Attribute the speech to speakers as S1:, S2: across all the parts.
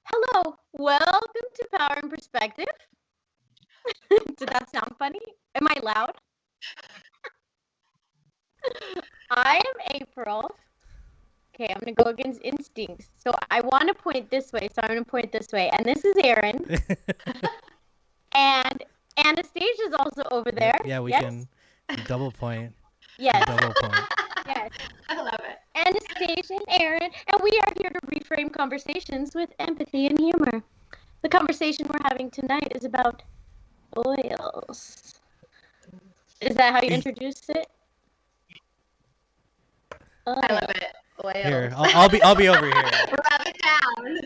S1: Hello, welcome to Power and Perspective. Did that sound funny? Am I loud? I am April. Okay, I'm going to go against instincts. So I want to point this way, so I'm going to point this way. And this is Aaron. And Anastasia is also over there.
S2: Yeah, we
S1: yes?
S2: can double point.
S1: Yes.
S2: Double point.
S1: Yes.
S3: I love it.
S1: Anastasia and Aaron, and we are here to reframe conversations with empathy and humor. The conversation we're having tonight is about oils. Is that how you introduced it?
S3: I love it. Oils.
S2: Here, I'll be over here.
S3: Rub it down.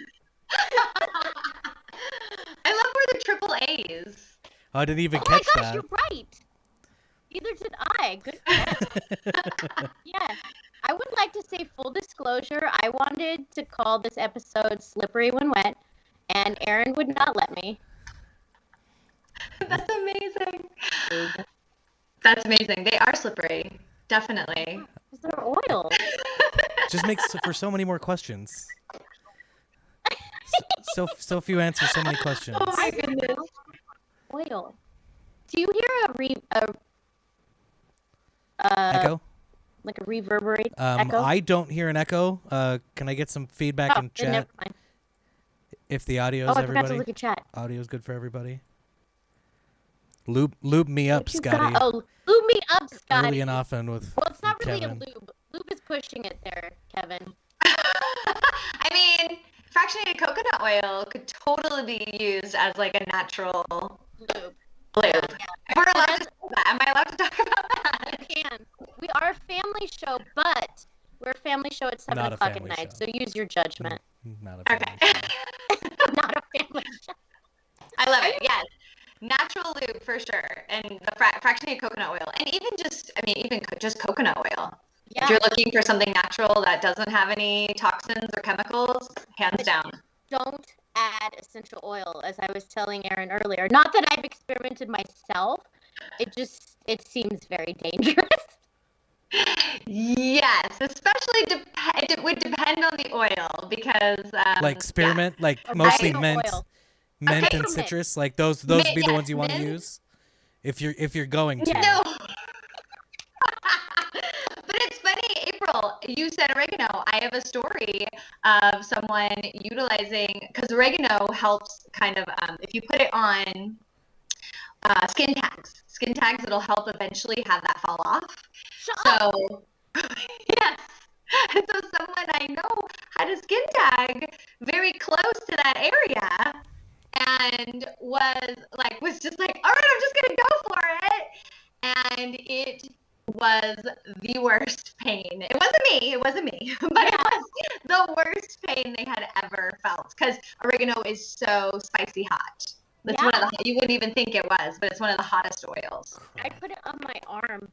S3: I love where the triple A's.
S2: Oh, I didn't even
S1: Oh my
S2: catch
S1: gosh,
S2: that.
S1: you're right. Either did I. Good catch. Yeah. I would like to say full disclosure, I wanted to call this episode Slippery When Wet, and Aaron would not let me.
S3: That's amazing. That's amazing. They are slippery. Definitely.
S1: Because they're oil.
S2: Just makes for so many more questions. So few answers, so many questions.
S3: Oh my goodness.
S1: Oil. Do you hear
S2: Echo?
S1: like a reverberate echo?
S2: I don't hear an echo. Can I get some feedback in
S1: then
S2: chat?
S1: never mind.
S2: If the audio
S1: Oh,
S2: is
S1: I forgot to
S2: everybody,
S1: look at chat.
S2: audio is good for everybody. Lube me up,
S1: What you
S2: Scotty.
S1: got? Oh, lube me up, Scotty.
S2: Early and often with
S1: Well, it's not really
S2: Kevin.
S1: a lube. Lube is pushing it there, Kevin.
S3: I mean, fractionated coconut oil could totally be used as like a natural
S1: Lube.
S3: lube. We're allowed to say that. Am I allowed to talk about that?
S1: You can. We are a family show, but we're a family show at 7
S2: Not a
S1: o'clock at
S2: family
S1: night,
S2: show.
S1: so use your judgment.
S2: Not a
S3: Okay.
S1: Not a family show.
S3: I love it. Yes. Natural lube for sure. And the fractionated coconut oil. And even just, just coconut oil.
S1: Yeah.
S3: If you're looking for something natural that doesn't have any toxins or chemicals, hands down.
S1: Don't add essential oil, as I was telling Aaron earlier. Not that I've experimented myself. It seems very dangerous.
S3: Yes, especially it would depend on the oil because
S2: like spearmint, like
S1: Or
S2: mostly
S1: oregano
S2: mint,
S1: oil.
S2: mint
S3: Okay,
S2: and
S3: mint.
S2: citrus. Like those would be the
S3: Yes,
S2: ones you want to
S3: mint.
S2: use. If you're going to.
S1: Yeah.
S3: No. But it's funny, April, you said oregano. I have a story of someone utilizing, because oregano helps kind of, if you put it on skin tags, it'll help eventually have that fall off. So, yes. And so someone I know had a skin tag very close to that area and was just like, all right, I'm just going to go for it. And it was the worst pain. It wasn't me, but it was the worst pain they had ever felt because oregano is so spicy hot. It's one of the, you wouldn't even think it was, but it's one of the hottest oils.
S1: I put it on my arm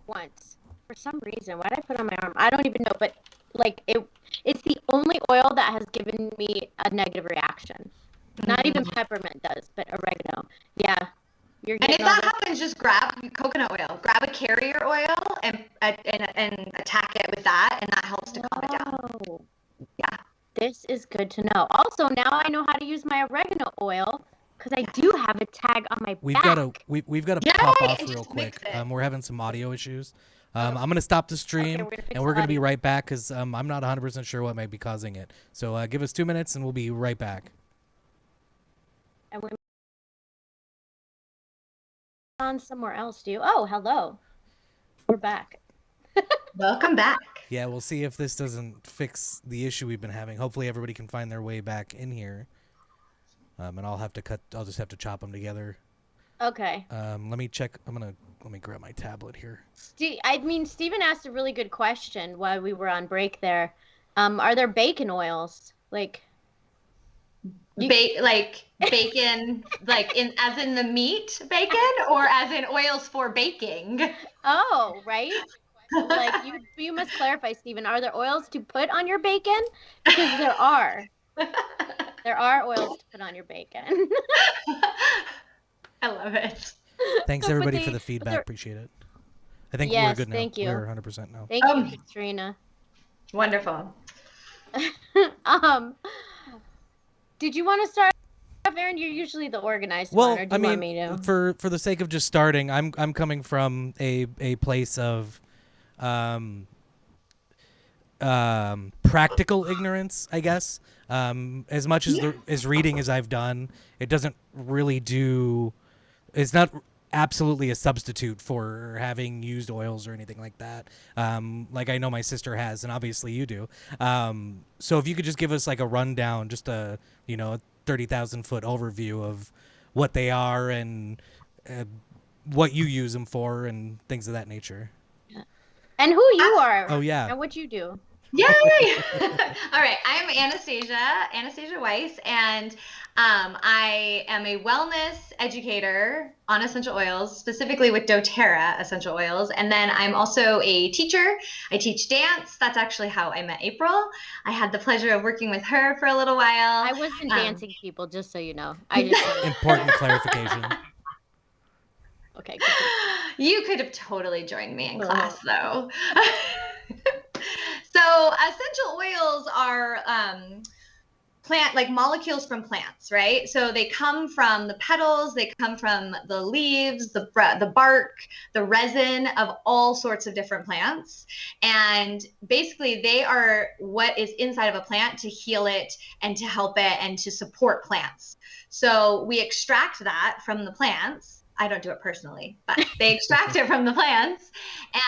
S1: once for some reason. Why did I put it on my arm? I don't even know, but like it's the only oil that has given me a negative reaction. Not even peppermint does, but oregano. Yeah.
S3: And if that happens, just grab coconut oil. Grab a carrier oil and attack it with that, and that helps to calm it down. Yeah.
S1: This is good to know. Also, now I know how to use my oregano oil because I do have a tag on my back.
S2: We've got to pop off real quick. We're having some audio issues. I'm gonna stop the stream, and we're gonna be right back because I'm not 100% sure what might be causing it. So give us 2 minutes, and we'll be right back.
S1: And we're on somewhere else, do you? Oh, hello. We're back.
S3: Welcome back.
S2: Yeah, we'll see if this doesn't fix the issue we've been having. Hopefully everybody can find their way back in here. And I'll just have to chop them together.
S1: Okay.
S2: Let me check. Let me grab my tablet here.
S1: Steven asked a really good question while we were on break there. Are there bacon oils? Like
S3: bacon, like as in the meat bacon, or as in oils for baking?
S1: Oh, right. Like you must clarify, Steven. Are there oils to put on your bacon? Because there are. There are oils to put on your bacon.
S3: I love it.
S2: Thanks everybody for the feedback. Appreciate it. I think we're good now.
S1: Thank you.
S2: We're 100% now.
S1: Thank you, Katrina.
S3: Wonderful.
S1: Did you want to start off, Aaron? You're usually the organized
S2: one.
S1: Or do you want me to?
S2: For the sake of just starting, I'm coming from a place of practical ignorance, I guess. As much as reading as I've done, it doesn't really do. It's not absolutely a substitute for having used oils or anything like that. Like I know my sister has, and obviously you do. So if you could just give us like a rundown, just a 30,000-foot overview of what they are and what you use them for and things of that nature.
S1: And who you are.
S2: Oh yeah.
S1: And what you do.
S3: Yay! All right, I'm Anastasia Weiss, and I am a wellness educator on essential oils, specifically with doTERRA essential oils. And then I'm also a teacher. I teach dance. That's actually how I met April. I had the pleasure of working with her for a little while.
S1: I wasn't dancing, people, just so you know. I just
S2: important clarification.
S1: Okay.
S3: You could have totally joined me in class, though. So essential oils are plant molecules from plants, right? So they come from the petals, they come from the leaves, the bark, the resin of all sorts of different plants. And basically they are what is inside of a plant to heal it and to help it and to support plants. So we extract that from the plants. I don't do it personally, but they extract it from the plants,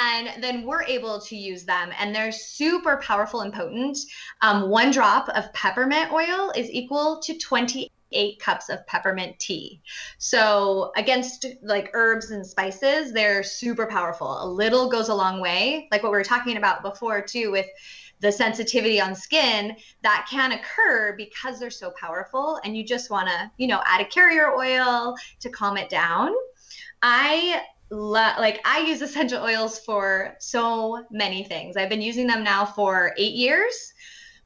S3: and then we're able to use them, and they're super powerful and potent. 1 drop of peppermint oil is equal to 28 cups of peppermint tea. So against like herbs and spices, they're super powerful. A little goes a long way, like what we were talking about before too with the sensitivity on skin that can occur because they're so powerful, and you just want to, add a carrier oil to calm it down. I use essential oils for so many things. I've been using them now for 8 years.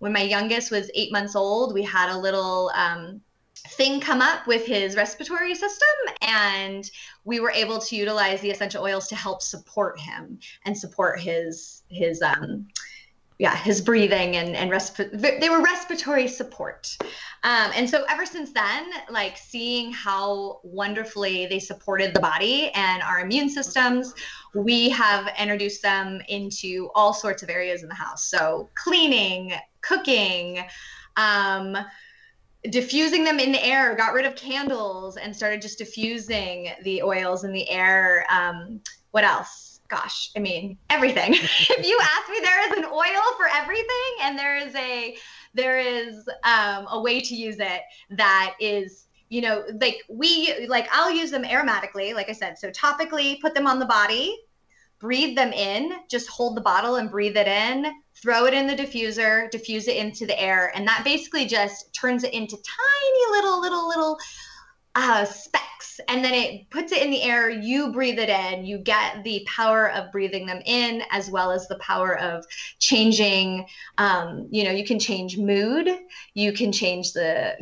S3: When my youngest was 8 months old, we had a little thing come up with his respiratory system, and we were able to utilize the essential oils to help support him and support his breathing and they were respiratory support. And so ever since then, like seeing how wonderfully they supported the body and our immune systems, we have introduced them into all sorts of areas in the house. So cleaning, cooking, diffusing them in the air, got rid of candles and started just diffusing the oils in the air. What else? Gosh, I mean, everything. If you ask me, there is an oil for everything, and there is a way to use it that is, I'll use them aromatically, like I said. So topically, put them on the body. breathe them in, just hold the bottle and breathe it in, throw it in the diffuser, diffuse it into the air. And that basically just turns it into tiny little specks, and then it puts it in the air. You breathe it in. You get the power of breathing them in, as well as the power of changing. You can change mood. You can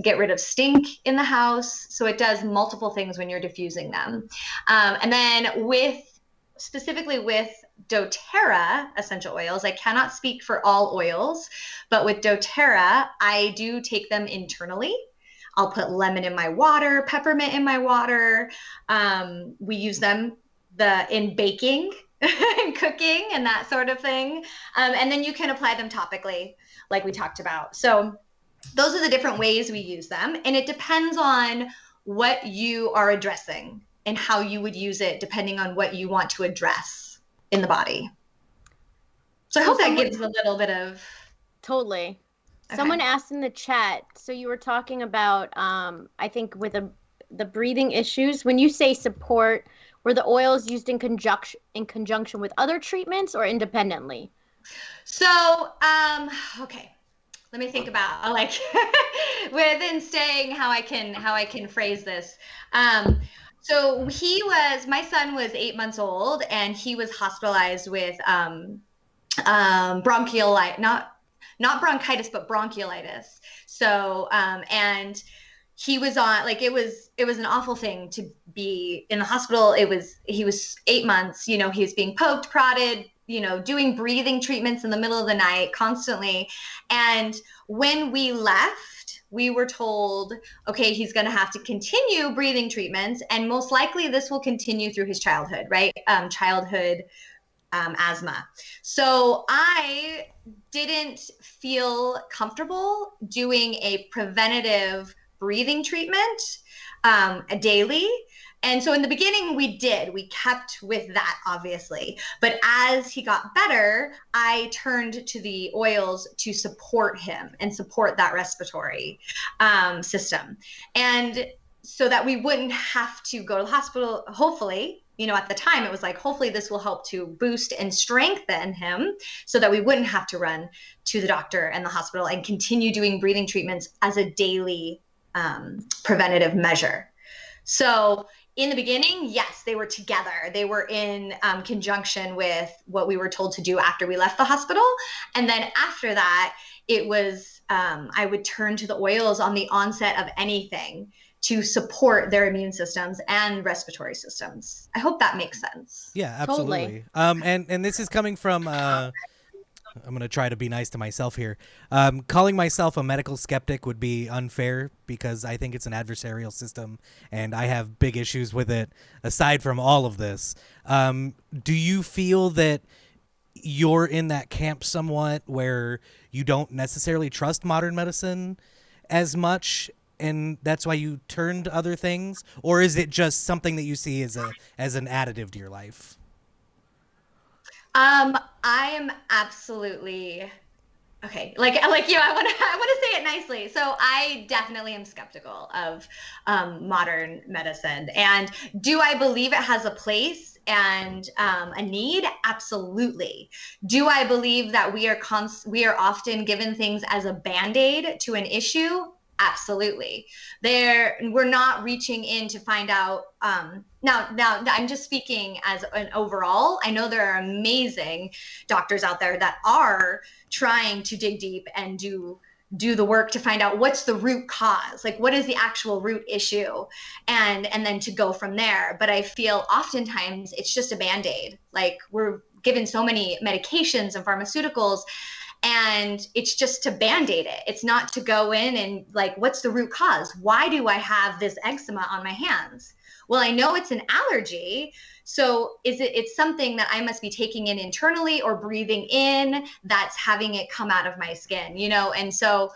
S3: get rid of stink in the house. So it does multiple things when you're diffusing them. And then specifically with doTERRA essential oils, I cannot speak for all oils, but with doTERRA, I do take them internally. I'll put lemon in my water, peppermint in my water. We use them in baking and cooking and that sort of thing. And then you can apply them topically, like we talked about. So those are the different ways we use them. And it depends on what you are addressing and how you would use it, depending on what you want to address in the body. So I hope that gives a little bit of...
S1: Totally. Okay. Someone asked in the chat, so you were talking about, I think with the breathing issues, when you say support, were the oils used in conjunction with other treatments or independently?
S3: So, okay, let me think about within staying how I can phrase this. So my son was 8 months old, and he was hospitalized with bronchiolitis, not bronchitis, but bronchiolitis. So, and he was on, it was an awful thing to be in the hospital. He was 8 months, he was being poked, prodded, doing breathing treatments in the middle of the night constantly. And when we left, we were told, okay, he's going to have to continue breathing treatments. And most likely this will continue through his childhood, right? Childhood asthma. So I didn't feel comfortable doing a preventative breathing treatment daily. And so in the beginning we kept with that, obviously. But as he got better, I turned to the oils to support him and support that respiratory system. And so that we wouldn't have to go to the hospital, hopefully. At the time it was like, hopefully this will help to boost and strengthen him so that we wouldn't have to run to the doctor and the hospital, and continue doing breathing treatments as a daily preventative measure. So in the beginning, yes, they were together. They were in conjunction with what we were told to do after we left the hospital. And then after that, it was, I would turn to the oils on the onset of anything to support their immune systems and respiratory systems. I hope that makes sense.
S2: Yeah, absolutely. Totally. And this is coming from, I'm going to try to be nice to myself here. Calling myself a medical skeptic would be unfair, because I think it's an adversarial system and I have big issues with it aside from all of this. Do you feel that you're in that camp somewhat where you don't necessarily trust modern medicine as much, and that's why you turn to other things? Or is it just something that you see as an additive to your life?
S3: I am absolutely okay. I want to say it nicely. So I definitely am skeptical of modern medicine. And do I believe it has a place and a need? Absolutely. Do I believe that we are often given things as a Band-Aid to an issue? Absolutely. We're not reaching in to find out. Now I'm just speaking as an overall. I know there are amazing doctors out there that are trying to dig deep and do the work to find out what's the root cause, what is the actual root issue, and then to go from there. But I feel oftentimes it's just a Band-Aid. We're given so many medications and pharmaceuticals, and it's just to Band-Aid it. It's not to go in and what's the root cause? Why do I have this eczema on my hands? Well, I know it's an allergy. So it's something that I must be taking in internally or breathing in that's having it come out of my skin, And so,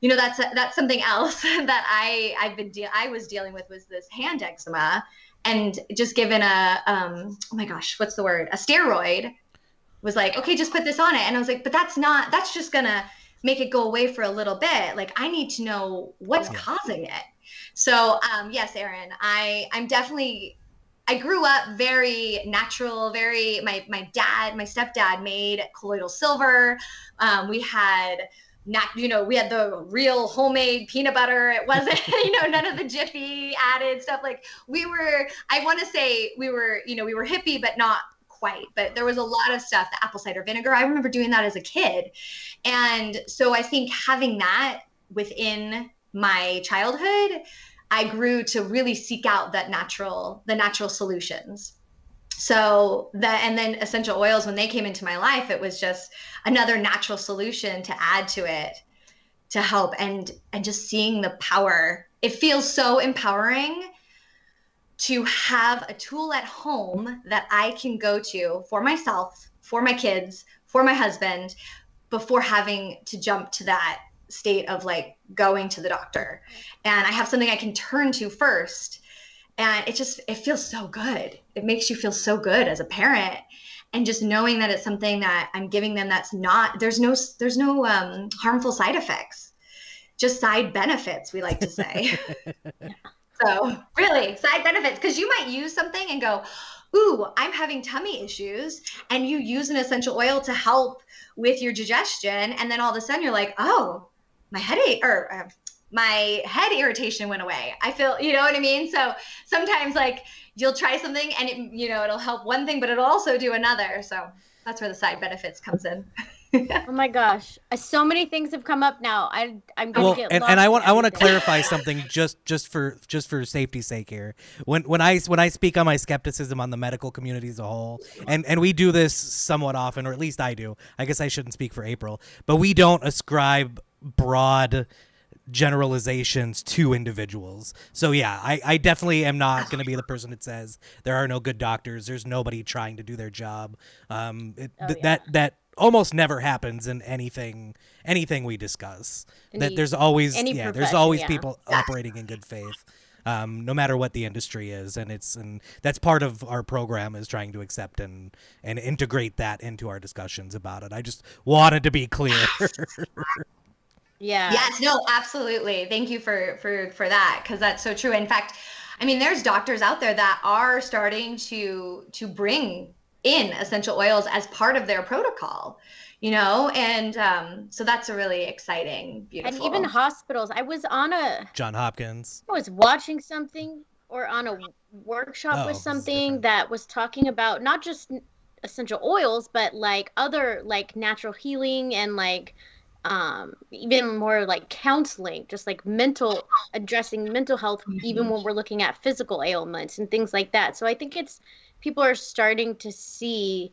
S3: that's something else that I was dealing with, was this hand eczema, and just given oh my gosh, what's the word? A steroid. Was okay, just put this on it. And I was like, but that's just gonna make it go away for a little bit. I need to know what's causing it. So yes, Aaron, I'm definitely I grew up very natural, my stepdad made colloidal silver. We had we had the real homemade peanut butter. It wasn't, none of the Jiffy added stuff. Like I want to say we were hippie, but not quite. But there was a lot of stuff, the apple cider vinegar. I remember doing that as a kid. And so I think having that within my childhood, I grew to really seek out the natural solutions. So and then essential oils, when they came into my life, it was just another natural solution to add to it to help, and just seeing the power. It feels so empowering to have a tool at home that I can go to for myself, for my kids, for my husband, before having to jump to that state of like going to the doctor. And I have something I can turn to first. And it feels so good. It makes you feel so good as a parent. And just knowing that it's something that I'm giving them that's not, there's no harmful side effects, just side benefits, we like to say. So really, side benefits, because you might use something and go, ooh, I'm having tummy issues, and you use an essential oil to help with your digestion, and then all of a sudden you're like, oh, my headache or my head irritation went away. I feel, you know what I mean? So sometimes like you'll try something and it'll help one thing, but it'll also do another. So that's where the side benefits comes in.
S1: Oh my gosh, so many things have come up now. I'm gonna get lost.
S2: And I want to clarify something just for safety's sake here. When I speak on my skepticism on the medical community as a whole, and we do this somewhat often, or at least I do. I guess I shouldn't speak for April, but we don't ascribe broad generalizations to individuals. So yeah, I definitely am not going to be the person that says there are no good doctors, there's nobody trying to do their job. That almost never happens in anything we discuss. There's always people operating in good faith, no matter what the industry is, and that's part of our program, is trying to accept and integrate that into our discussions about it. I just wanted to be clear.
S1: Yeah.
S3: Yes, no, absolutely. Thank you for that, because that's so true. In fact, I mean, there's doctors out there that are starting to bring in essential oils as part of their protocol, and so that's a really exciting, beautiful.
S1: And even hospitals. I was on
S2: John Hopkins.
S1: I was watching something or on a workshop with something that was talking about not just essential oils, but like other like natural healing and like even more like counseling, just like addressing mental health, even when we're looking at physical ailments and things like that. So I think people are starting to see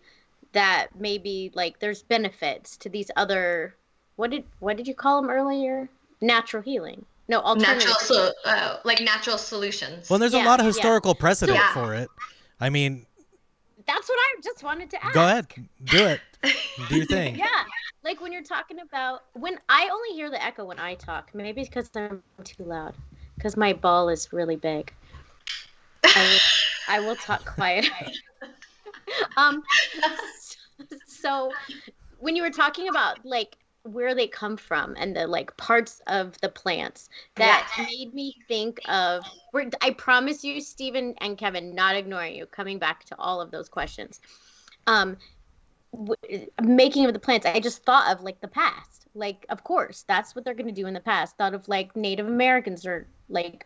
S1: that maybe like there's benefits to these other, what did you call them earlier? Natural healing. No, alternative.
S3: Natural solutions.
S2: Well, there's a lot of historical precedent for it. I mean,
S1: that's what I just wanted to ask.
S2: Go ahead. Do it. Do your thing.
S1: Yeah. Like when you're talking about, when I only hear the echo when I talk, maybe it's because I'm too loud, because my ball is really big. I will talk quiet. So when you were talking about like where they come from and the like parts of the plants, that made me think of, I promise you, Stephen and Kevin, not ignoring you, coming back to all of those questions. Making of the plants, I just thought of like the past. Like, of course, that's what they're going to do in the past. Thought of like Native Americans or like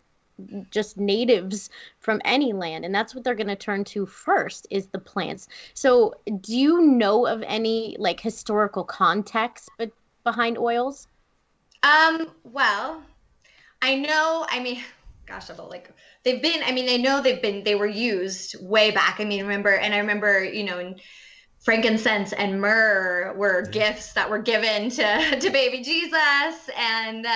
S1: just natives from any land, and that's what they're going to turn to first, is the plants. So do you know of any like historical context behind oils?
S3: Well, I know, I mean, gosh, they were used way back. I mean, I remember, frankincense and myrrh were gifts that were given to baby Jesus. And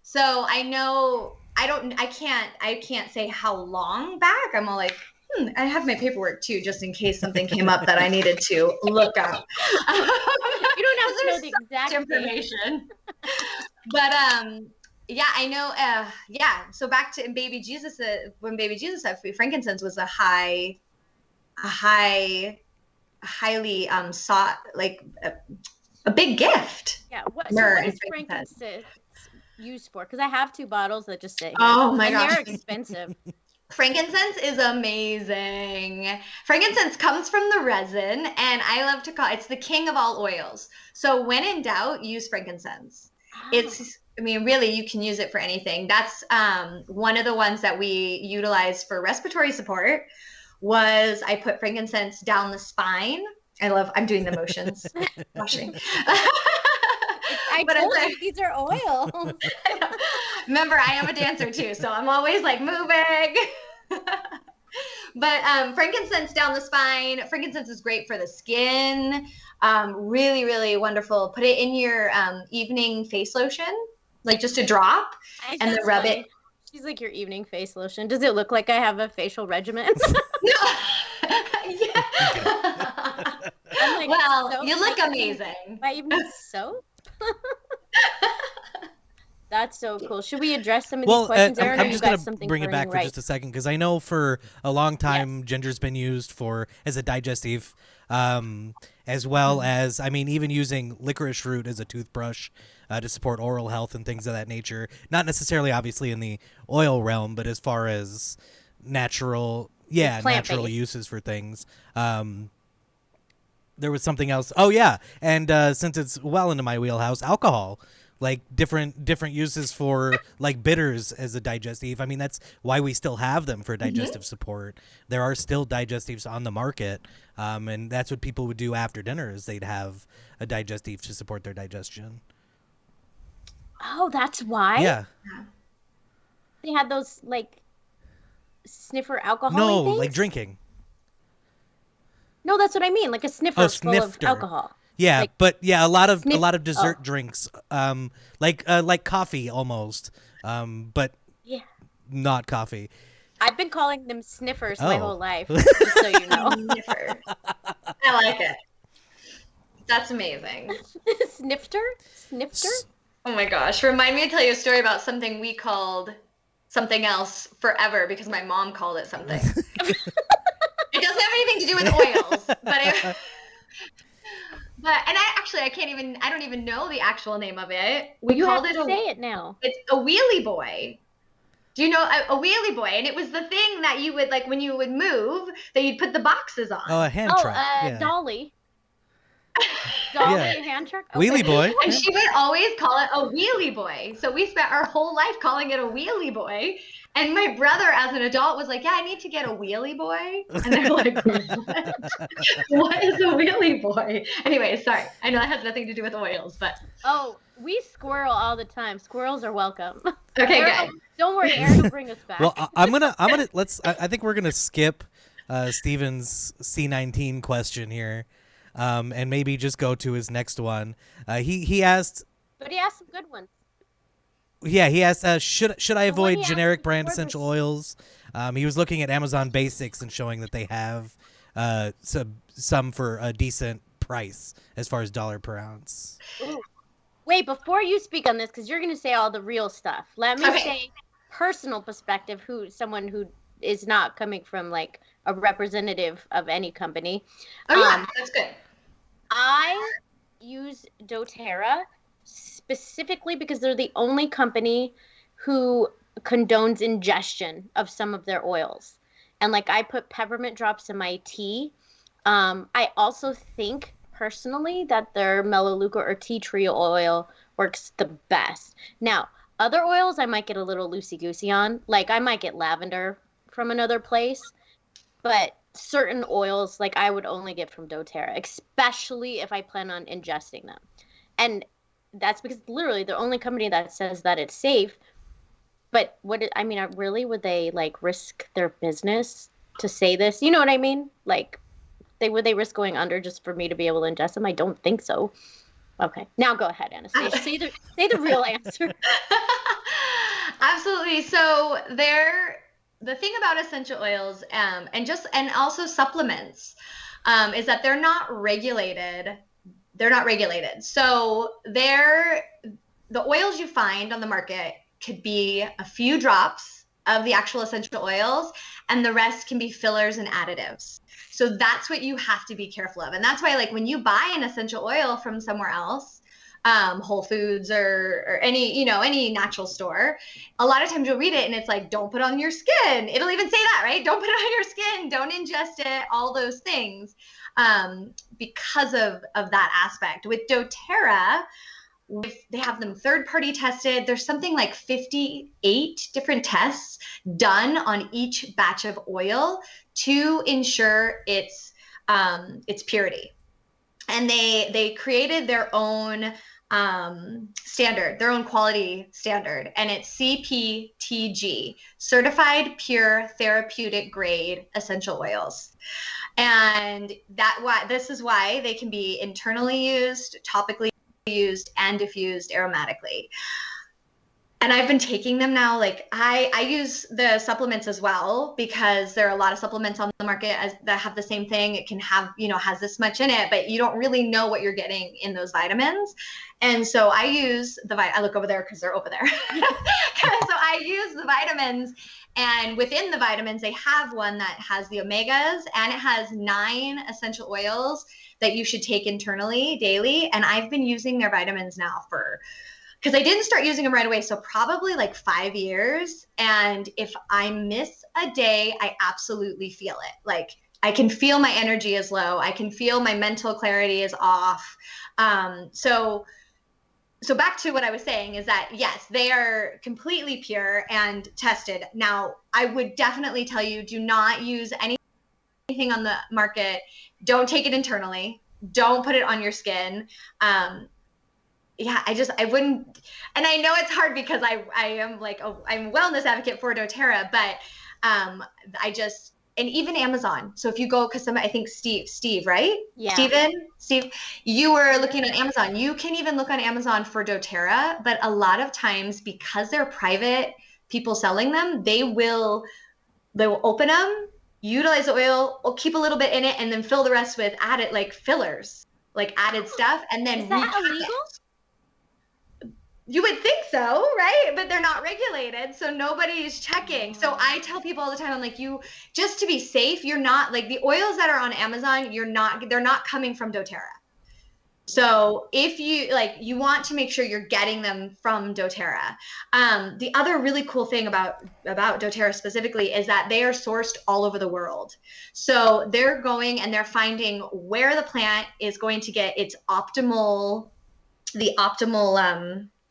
S3: so I know, I can't say how long back. I'm all like, I have my paperwork too, just in case something came up that I needed to look up.
S1: You don't have to know the exact
S3: information. But yeah, I know. Yeah. So back to baby Jesus, when baby Jesus had frankincense was a highly sought, like a big gift.
S1: Yeah. What is frankincense used for? Because I have 2 bottles that just sit here.
S3: Oh my gosh,
S1: they're expensive.
S3: Frankincense is amazing. Frankincense comes from the resin, and I love to call it's the king of all oils. So when in doubt, use frankincense. It's, I mean, really, you can use it for anything. That's one of the ones that we utilize for respiratory support. Was I put frankincense down the spine? I'm doing the motions, washing.
S1: I
S3: But
S1: told
S3: it's
S1: you these are oils.
S3: Remember, I am a dancer too, so I'm always like moving. But frankincense down the spine. Frankincense is great for the skin. Really, really wonderful. Put it in your evening face lotion, like just a drop, and then rub it.
S1: She's like your evening face lotion. Does it look like I have a facial regimen?
S3: No.
S2: Okay.
S1: I'm like,
S3: Well,
S1: soap?
S3: you look amazing.
S1: My evening soap? That's so cool. Should we address some of these questions, Aaron?
S2: I'm
S1: or
S2: just
S1: you
S2: going
S1: got
S2: to
S1: something
S2: bring it back
S1: burning
S2: for
S1: right?
S2: just a second because I know for a long time ginger's been used as a digestive, as well as, I mean, even using licorice root as a toothbrush to support oral health and things of that nature. Not necessarily, obviously, in the oil realm, but as far as natural uses for things. There was something else. Oh, yeah. And since it's well into my wheelhouse, alcohol. Like different uses for like bitters as a digestive. I mean, that's why we still have them for digestive support. There are still digestives on the market, and that's what people would do after dinner is they'd have a digestive to support their digestion.
S1: Oh, that's why?
S2: Yeah.
S1: They had those like sniffer alcohol
S2: No,
S1: things?
S2: like drinking.
S1: No, that's what I mean. Like a sniffer full of
S2: snifter.
S1: alcohol.
S2: Yeah,
S1: Like,
S2: but yeah, a lot of dessert drinks, like coffee almost, but
S1: yeah.
S2: not coffee.
S1: I've been calling them sniffers my
S2: Oh.
S1: whole life, just so you know.
S3: Sniffer. I like it. That's amazing.
S1: Snifter? Snifter?
S3: Oh my gosh. Remind me to tell you a story about something we called something else forever because my mom called it something. It doesn't have anything to do with oils, and I don't even know the actual name of it. We
S1: You
S3: called
S1: have
S3: it
S1: to say it now.
S3: It's a wheelie boy. Do you know a wheelie boy? And it was the thing that you would like when you would move that you'd put the boxes on.
S2: Oh, a hand truck. Yeah.
S1: Dolly. Dolly
S2: Yeah.
S1: hand truck?
S2: Wheelie boy.
S3: And she would always call it a wheelie boy. So we spent our whole life calling it a wheelie boy. And my brother, as an adult, was like, yeah, I need to get a wheelie boy. And they're like, what? What is a wheelie boy? Anyway, sorry. I know that has nothing to do with oils, but.
S1: Oh, we squirrel all the time. Squirrels are welcome.
S3: Okay,
S1: Aaron,
S3: good.
S1: Don't worry, Aaron will bring us back.
S2: Well, I think we're gonna skip Steven's C19 question here, and maybe just go to his next one. He asked.
S1: But he asked some good ones.
S2: Yeah, he asked, should I avoid
S1: he
S2: generic
S1: asked
S2: brand
S1: before
S2: essential oils? He was looking at Amazon Basics and showing that they have some for a decent price as far as dollar per ounce.
S1: Ooh. Wait, before you speak on this, because you're going to say all the real stuff, let me say personal perspective, someone who is not coming from like a representative of any company.
S3: Oh, yeah, that's good.
S1: I use doTERRA specifically because they're the only company who condones ingestion of some of their oils. And like I put peppermint drops in my tea. I also think personally that their Melaleuca or tea tree oil works the best. Now, other oils I might get a little loosey-goosey on. Like I might get lavender from another place. But certain oils, like I would only get from doTERRA, especially if I plan on ingesting them. And that's because literally the only company that says that it's safe. But really, would they like risk their business to say this? You know what I mean? Like, would they risk going under just for me to be able to ingest them? I don't think so. Okay, now go ahead, Anastasia. Say the real answer.
S3: Absolutely. So the thing about essential oils and also supplements is that they're not regulated. They're not regulated. So the oils you find on the market could be a few drops of the actual essential oils, and the rest can be fillers and additives. So that's what you have to be careful of. And that's why, like, when you buy an essential oil from somewhere else, Whole Foods or any, you know, any natural store, a lot of times you'll read it and it's like, don't put on your skin. It'll even say that, right? Don't put it on your skin. Don't ingest it. All those things, because of that aspect. With doTERRA, they have them third-party tested. There's something like 58 different tests done on each batch of oil to ensure its purity. And they created their own standard, their own quality standard, and it's CPTG, Certified Pure Therapeutic Grade Essential Oils. And this is why they can be internally used, topically used, and diffused aromatically. And I've been taking them now. Like I use the supplements as well, because there are a lot of supplements on the market that have the same thing. It can have, you know, has this much in it, but you don't really know what you're getting in those vitamins. And so I use I look over there because they're over there. So I use the vitamins, and within the vitamins, they have one that has the omegas, and it has 9 essential oils that you should take internally daily. And I've been using their vitamins now because I didn't start using them right away. So probably like 5 years. And if I miss a day, I absolutely feel it. Like I can feel my energy is low. I can feel my mental clarity is off. So back to what I was saying is that, yes, they are completely pure and tested. Now, I would definitely tell you, do not use anything on the market. Don't take it internally. Don't put it on your skin. I wouldn't, and I know it's hard because I am like, I'm a wellness advocate for doTERRA, but and even Amazon. So if you go, because I think Steve, right?
S1: Yeah.
S3: Steve, you were looking at Amazon. You can even look on Amazon for doTERRA, but a lot of times because they're private people selling them, they will open them, utilize the oil, or keep a little bit in it, and then fill the rest with added like fillers, like added stuff, and then
S1: is that illegal?
S3: You would think so, right? But they're not regulated, so nobody's checking. So I tell people all the time, I'm like, just to be safe, you're not, like, the oils that are on Amazon, they're not coming from doTERRA. So if you want to make sure you're getting them from doTERRA. The other really cool thing about doTERRA specifically is that they are sourced all over the world. So they're going and they're finding where the plant is going to get its optimal,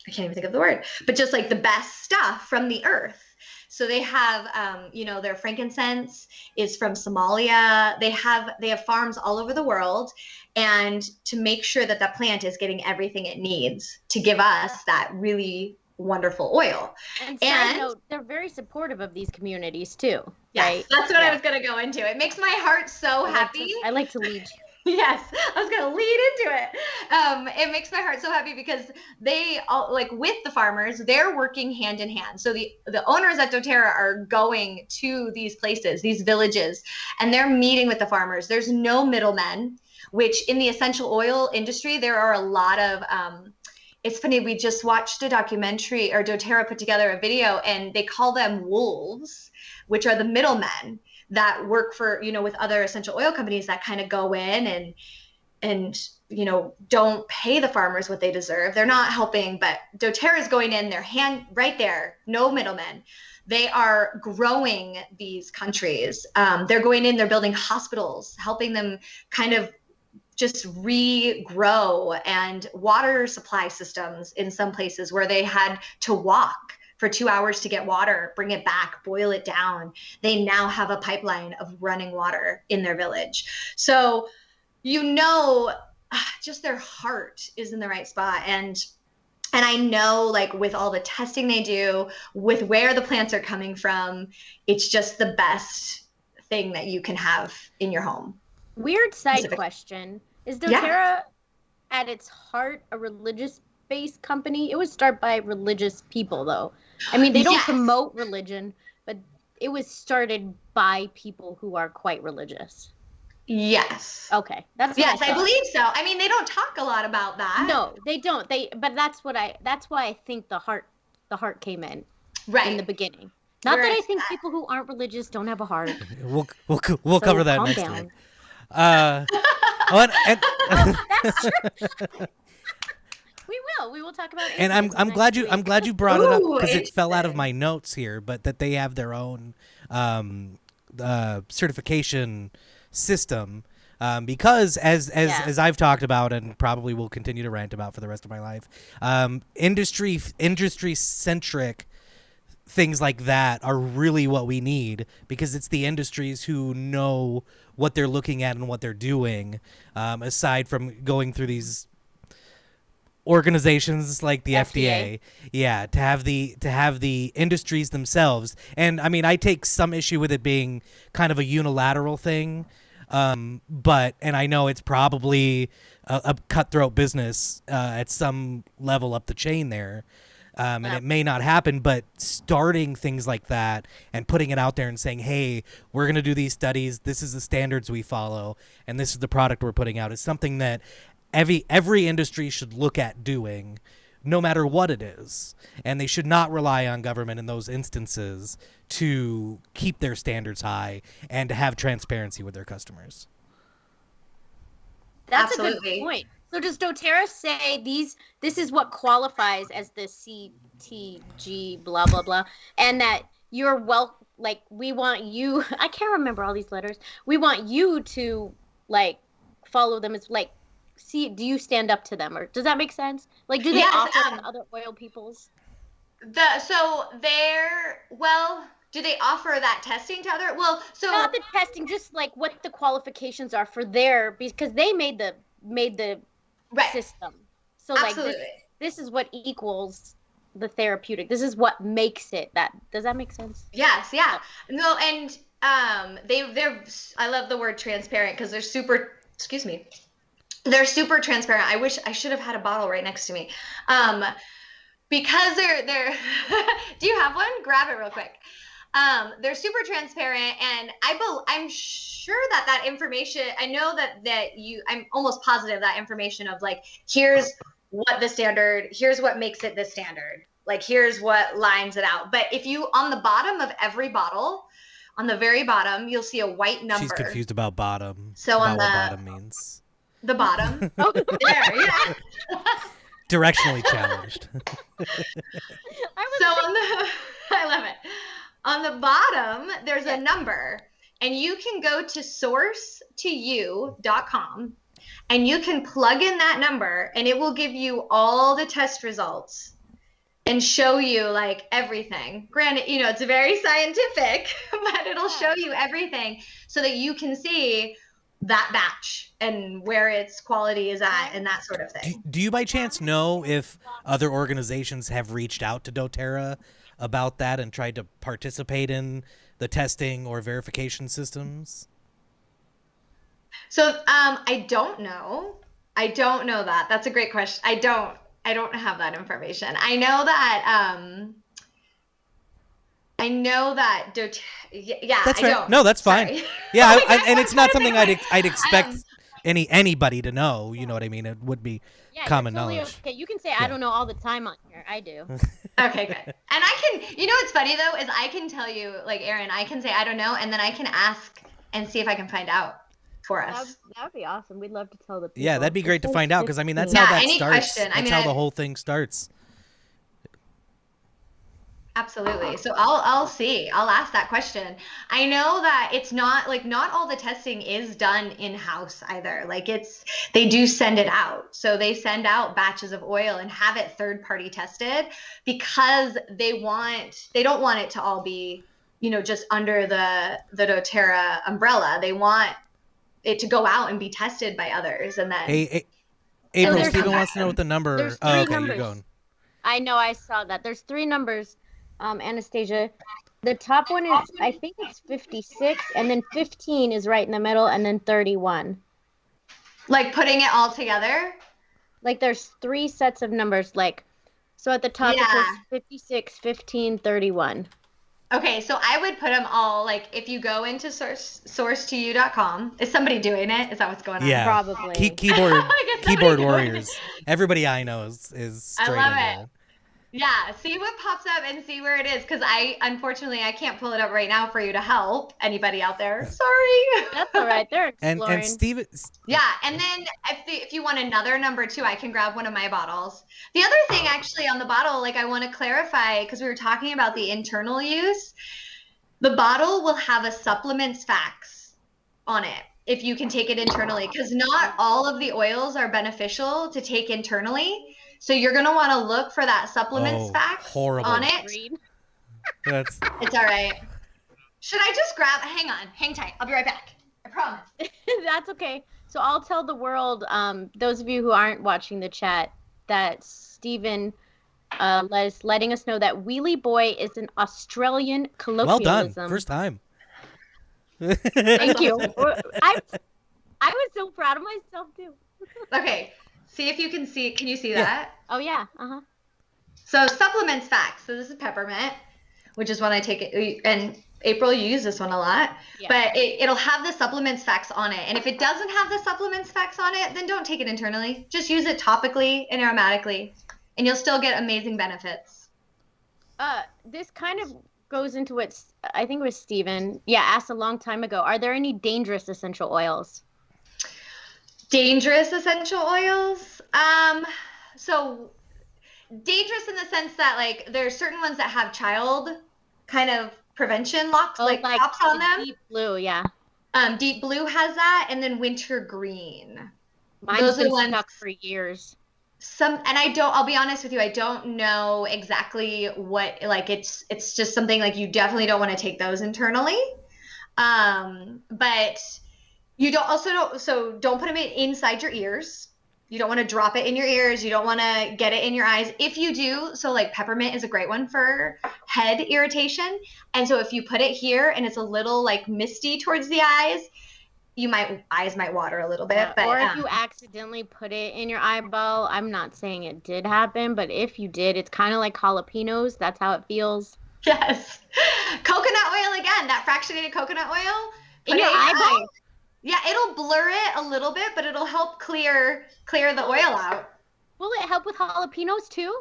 S3: I can't even think of the word, but just like the best stuff from the earth. So they have, their frankincense is from Somalia. They have farms all over the world, and to make sure that that plant is getting everything it needs to give us that really wonderful oil.
S1: And side note, they're very supportive of these communities too.
S3: Yes,
S1: right?
S3: That's what I was going to go into. It makes my heart so happy.
S1: I like to lead you.
S3: Yes, I was going to lead into it. It makes my heart so happy because they all, like, with the farmers, they're working hand in hand. So the owners at doTERRA are going to these places, these villages, and they're meeting with the farmers. There's no middlemen, which in the essential oil industry, there are a lot of, it's funny, we just watched a documentary, or doTERRA put together a video, and they call them wolves, which are the middlemen that work for, with other essential oil companies that kind of go in and don't pay the farmers what they deserve. They're not helping, but doTERRA is going in, their hand right there, no middlemen. They are growing these countries. They're going in, they're building hospitals, helping them kind of just regrow, and water supply systems in some places where they had to walk for 2 hours to get water, bring it back, boil it down. They now have a pipeline of running water in their village. So, just their heart is in the right spot. And I know, like, with all the testing they do, with where the plants are coming from, it's just the best thing that you can have in your home.
S1: Weird side question. Is doTERRA at its heart a religious-based company? It was started by religious people, though. I mean, they don't promote religion, but it was started by people who are quite religious.
S3: Yes.
S1: Okay.
S3: Yes, I believe so. I mean, they don't talk a lot about that.
S1: No, they don't. But that's why I think the heart came in in the beginning. Not that I think people who aren't religious don't have a heart.
S2: We'll cover that next week.
S1: That's true. We will. We will talk about
S2: And
S1: aphids
S2: I'm
S1: next
S2: glad you
S1: week.
S2: brought it up
S3: Ooh,
S2: because it fell out of
S3: interesting.
S2: my notes here, but that they have their own certification system. Because as I've talked about and probably will continue to rant about for the rest of my life, industry centric things like that are really what we need, because it's the industries who know what they're looking at and what they're doing, aside from going through these organizations like the FDA. Yeah, to have the industries themselves. And I mean, I take some issue with it being kind of a unilateral thing, but and I know it's probably a cutthroat business at some level up the chain there. And it may not happen, but starting things like that and putting it out there and saying, hey, we're going to do these studies, this is the standards we follow, and this is the product we're putting out, is something that every industry should look at doing, no matter what it is. And they should not rely on government in those instances to keep their standards high and to have transparency with their customers.
S1: That's
S3: Absolutely.
S1: a good point. So does doTERRA say this is what qualifies as the CTG blah blah blah, and that you're like we want you I can't remember all these letters. We want you to like follow them as like do you stand up to them, or does that make sense? Like do they
S3: Yes,
S1: offer to other oil peoples?
S3: Do they offer that testing to other? Well, so
S1: Not the testing, just like what the qualifications are for their, because they made the
S3: right,
S1: system. So
S3: absolutely.
S1: like this is what equals the therapeutic. This is what makes it that. Does that make sense?
S3: Yes, yeah. No, and they're I love the word transparent because they're super. Excuse me. They're super transparent. I wish I should have had a bottle right next to me. Because they're do you have one? Grab it real quick. They're super transparent, and I'm sure that information, I know I'm almost positive that information of like, here's what the standard, here's what makes it the standard, like here's what lines it out. But if you, on the bottom of every bottle, on the very bottom, you'll see a white number.
S2: She's confused about bottom.
S3: So
S2: about
S3: on
S2: what bottom means.
S3: The bottom. Oh, there, yeah.
S2: Directionally challenged.
S3: I love it. On the bottom, there's a number, and you can go to source2you.com and you can plug in that number, and it will give you all the test results and show you like everything. Granted, it's very scientific, but it'll show you everything so that you can see that batch and where its quality is at and that sort of thing.
S2: Do you by chance know if other organizations have reached out to doTERRA about that and tried to participate in the testing or verification systems?
S3: So I don't know. I don't know that. That's a great question. I don't have that information. I know that yeah.
S2: That's fair.
S3: Don't.
S2: No, that's fine.
S3: Sorry.
S2: Yeah, and it's not something I'd expect anybody to know. You know what I mean? It would be common
S1: totally
S2: knowledge.
S1: Okay, you can say I don't know all the time on here. I do.
S3: Okay, good. And I can, what's funny though is I can tell you, like Aaron, I can say I don't know, and then I can ask and see if I can find out for us.
S1: That would be awesome. We'd love to tell the people.
S2: Yeah, that'd be great to find out, because I mean that's
S3: Yeah,
S2: how that
S3: any
S2: starts.
S3: question.
S2: That's how the whole thing starts.
S3: Absolutely. So I'll see. I'll ask that question. I know that it's not all the testing is done in-house either. Like they do send it out. So they send out batches of oil and have it third-party tested, because they don't want it to all be, just under the doTERRA umbrella. They want it to go out and be tested by others, and then
S2: April, Stephen wants to know what the number.
S1: There's three numbers.
S2: You're going.
S1: I know, I saw that. There's 3 numbers. Anastasia, the top one is, I think it's 56, and then 15 is right in the middle, and then 31.
S3: Like putting it all together?
S1: Like there's 3 sets of numbers, like, so at the top it says 56, 15, 31.
S3: Okay, so I would put them all, like, if you go into source2you.com, is somebody doing it? Is that what's going on?
S2: Yeah,
S1: probably.
S2: Keyboard warriors. Everybody I know is straight
S3: I love
S2: into
S3: it.
S2: it.
S3: Yeah, see what pops up and see where it is. Because unfortunately, I can't pull it up right now for you to help anybody out there. Sorry.
S1: That's all right. They're exploring.
S2: And Steve,
S3: Yeah, and then if you want another number two, I can grab one of my bottles. The other thing actually on the bottle, like I want to clarify, because we were talking about the internal use, the bottle will have a supplements facts on it if you can take it internally, because not all of the oils are beneficial to take internally. So you're going to want to look for that supplements facts
S2: horrible.
S3: on it.
S1: Read.
S2: That's
S3: It's all right. Should I just hang tight. I'll be right back. I promise.
S1: That's okay. So I'll tell the world, those of you who aren't watching the chat, that Stephen is letting us know that Wheelie Boy is an Australian
S2: well
S1: colloquialism.
S2: done. First time.
S1: Thank you. I was so proud of myself too.
S3: Okay. See if you can see. Can you see that?
S1: Oh yeah.
S3: So supplements facts. So this is peppermint, which is one I take it. And April, you use this one a lot.
S1: Yeah.
S3: But it'll have the supplements facts on it. And if it doesn't have the supplements facts on it, then don't take it internally. Just use it topically and aromatically, and you'll still get amazing benefits.
S1: This kind of goes into what I think it was Stephen, asked a long time ago. Are there any dangerous essential oils?
S3: Dangerous essential oils? So dangerous in the sense that like there's certain ones that have child kind of prevention locks, like caps on them.
S1: Deep blue, yeah.
S3: Deep blue has that, and then winter green.
S1: Mine's been stuck for years.
S3: I'll be honest with you, I don't know exactly what, like it's just something like you definitely don't want to take those internally. But you don't put them inside your ears. You don't want to drop it in your ears. You don't want to get it in your eyes. If you do, so like peppermint is a great one for head irritation. And so if you put it here and it's a little like misty towards the eyes, eyes might water a little bit. But,
S1: or if you accidentally put it in your eyeball, I'm not saying it did happen, but if you did, it's kind of like jalapenos. That's how it feels.
S3: Yes. Coconut oil again, that fractionated coconut oil.
S1: In your eyeball?
S3: Yeah, it'll blur it a little bit, but it'll help clear the oil out.
S1: Will it help with jalapenos too?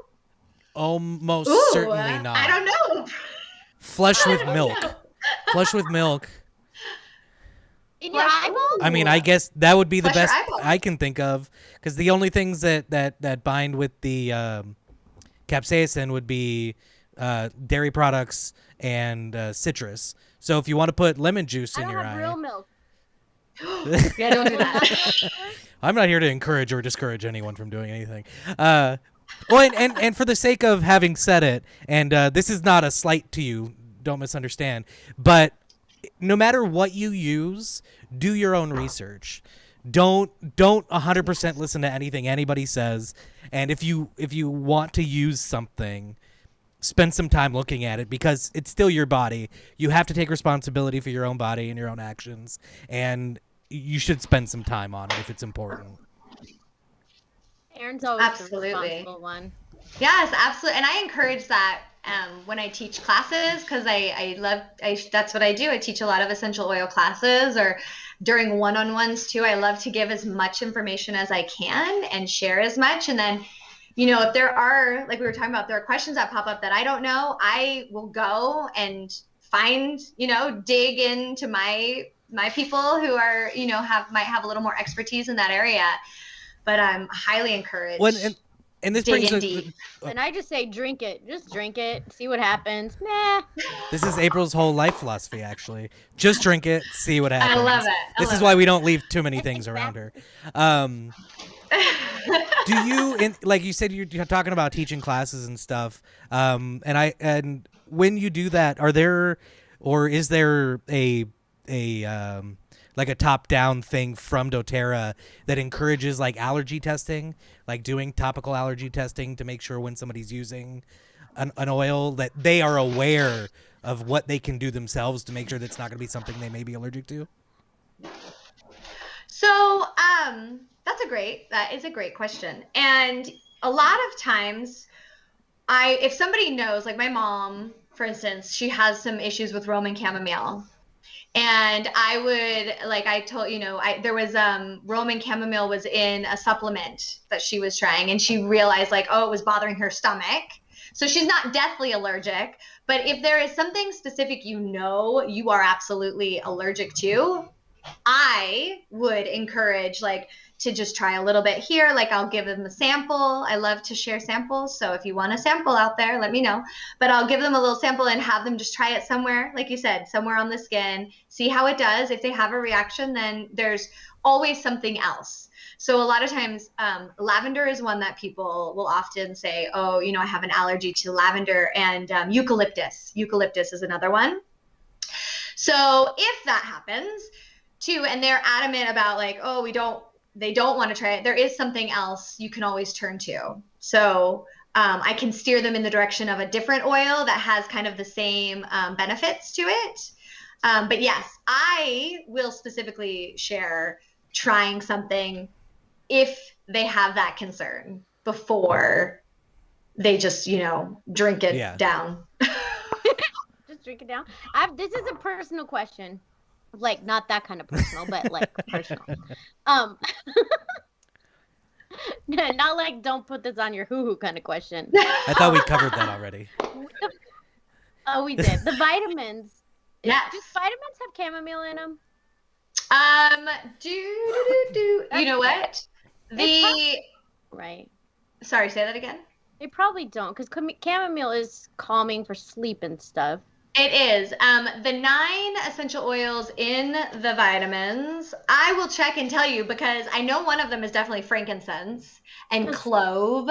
S2: Almost certainly not.
S3: I don't know.
S2: Flush with milk. Flush with milk.
S1: In your eyeball?
S2: I mean, I guess that would be the
S3: Flush your
S2: best
S3: eyeball.
S2: I can think of, because the only things that bind with the capsaicin would be dairy products and citrus. So if you want to put lemon juice in your eye,
S1: real milk.
S3: Yeah, don't do that.
S2: I'm not here to encourage or discourage anyone from doing anything. And for the sake of having said it, and this is not a slight to you, don't misunderstand, but no matter what you use, do your own research. Don't 100% listen to anything anybody says. And if you want to use something, spend some time looking at it, because it's still your body. You have to take responsibility for your own body and your own actions, and you should spend some time on it if it's important.
S1: Aaron's always
S3: Absolutely.
S1: the responsible one.
S3: Yes, absolutely. And I encourage that when I teach classes, because that's what I do. I teach a lot of essential oil classes, or during one-on-ones too. I love to give as much information as I can and share as much. And then, if there are, like we were talking about, there are questions that pop up that I don't know, I will go and find, dig into my people who are, might have a little more expertise in that area. But I'm highly encouraged.
S2: And this
S3: dig
S2: brings
S3: in deep.
S1: And I just say, drink it. Just drink it. See what happens. Meh.
S2: This is April's whole life philosophy, actually. Just drink it, see what happens.
S3: I love it.
S2: This is why we don't leave too many things around her. Do you, like you said, you're talking about teaching classes and stuff. And when you do that, is there like a top-down thing from doTERRA that encourages like allergy testing, like doing topical allergy testing to make sure when somebody's using an oil that they are aware of what they can do themselves to make sure that's not going to be something they may be allergic to?
S3: So that is a great question. And a lot of times if somebody knows, like my mom, for instance, she has some issues with Roman chamomile. And I would, like I told, there was Roman chamomile was in a supplement that she was trying, and she realized like, oh, it was bothering her stomach. So she's not deathly allergic, but if there is something specific you are absolutely allergic to, I would encourage to just try a little bit here. Like I'll give them a sample. I love to share samples. So if you want a sample out there, let me know. But I'll give them a little sample and have them just try it somewhere, like you said, somewhere on the skin, see how it does. If they have a reaction, then there's always something else. So a lot of times, lavender is one that people will often say, oh, I have an allergy to lavender, and eucalyptus. Eucalyptus is another one. So if that happens too, and they're adamant about they don't want to try it, there is something else you can always turn to. So I can steer them in the direction of a different oil that has kind of the same benefits to it. But yes, I will specifically share trying something if they have that concern before they just, drink it down.
S1: Just drink it down. This is a personal question. Like, not that kind of personal, but like personal. Not like don't put this on your hoo-hoo kind of question.
S2: I thought we covered that already.
S1: Oh, we did. The vitamins.
S3: Yes.
S1: Do vitamins have chamomile in them?
S3: You know what?
S1: Right.
S3: Sorry, say that again.
S1: They probably don't, because chamomile is calming for sleep and stuff.
S3: It is. The 9 essential oils in the vitamins, I will check and tell you, because I know one of them is definitely frankincense and clove.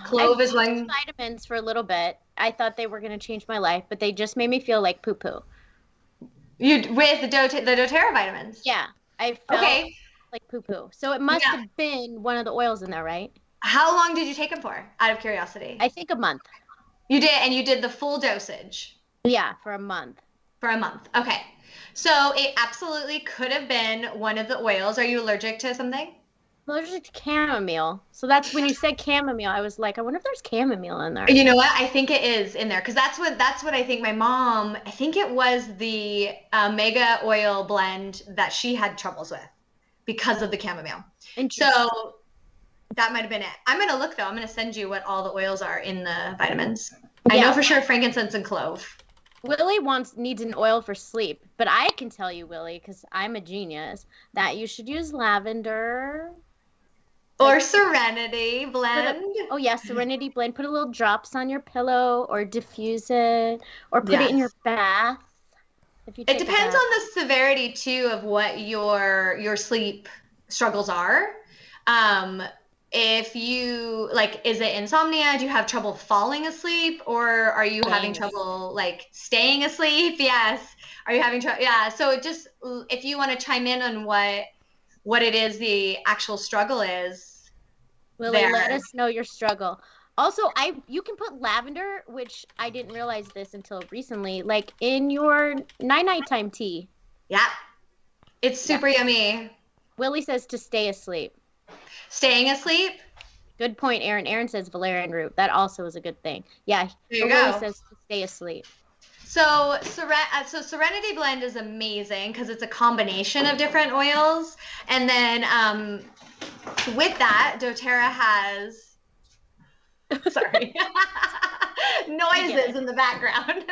S3: Clove is one.
S1: Vitamins for a little bit. I thought they were going to change my life, but they just made me feel like poo-poo.
S3: With the doTERRA vitamins?
S1: Yeah. I felt like poo-poo. So it must have been one of the oils in there, right?
S3: How long did you take them for, out of curiosity?
S1: I think a month.
S3: You did, and you did the full dosage?
S1: Yeah, for a month.
S3: For a month. Okay. So it absolutely could have been one of the oils. Are you allergic to something?
S1: I'm allergic to chamomile. So that's when you said chamomile, I was like, I wonder if there's chamomile in there.
S3: You know what? I think it is in there, because that's what I think my mom, I think it was the mega oil blend that she had troubles with because of the chamomile. So that might have been it. I'm going to look, though. I'm going to send you what all the oils are in the vitamins. I know for sure frankincense and clove.
S1: Willie needs an oil for sleep, but I can tell you, Willie, because I'm a genius, that you should use lavender.
S3: Or Serenity blend.
S1: Serenity blend. Put a little drops on your pillow, or diffuse it, or put it in your bath.
S3: It depends on the severity, too, of what your sleep struggles are. If you, is it insomnia? Do you have trouble falling asleep? Or are you having trouble, staying asleep? Yes. Are you having trouble? Yeah. So if you want to chime in on what it is the actual struggle is.
S1: Willie, let us know your struggle. Also, you can put lavender, which I didn't realize this until recently, in your nighttime tea.
S3: Yeah. It's super yummy.
S1: Willie says to stay asleep.
S3: Staying asleep?
S1: Good point, Aaron. Aaron says valerian root. That also is a good thing. Yeah.
S3: There you go.
S1: Willie says to stay asleep.
S3: So Serenity Blend is amazing because it's a combination of different oils. And then with that, doTERRA has... Sorry. Noises in the background.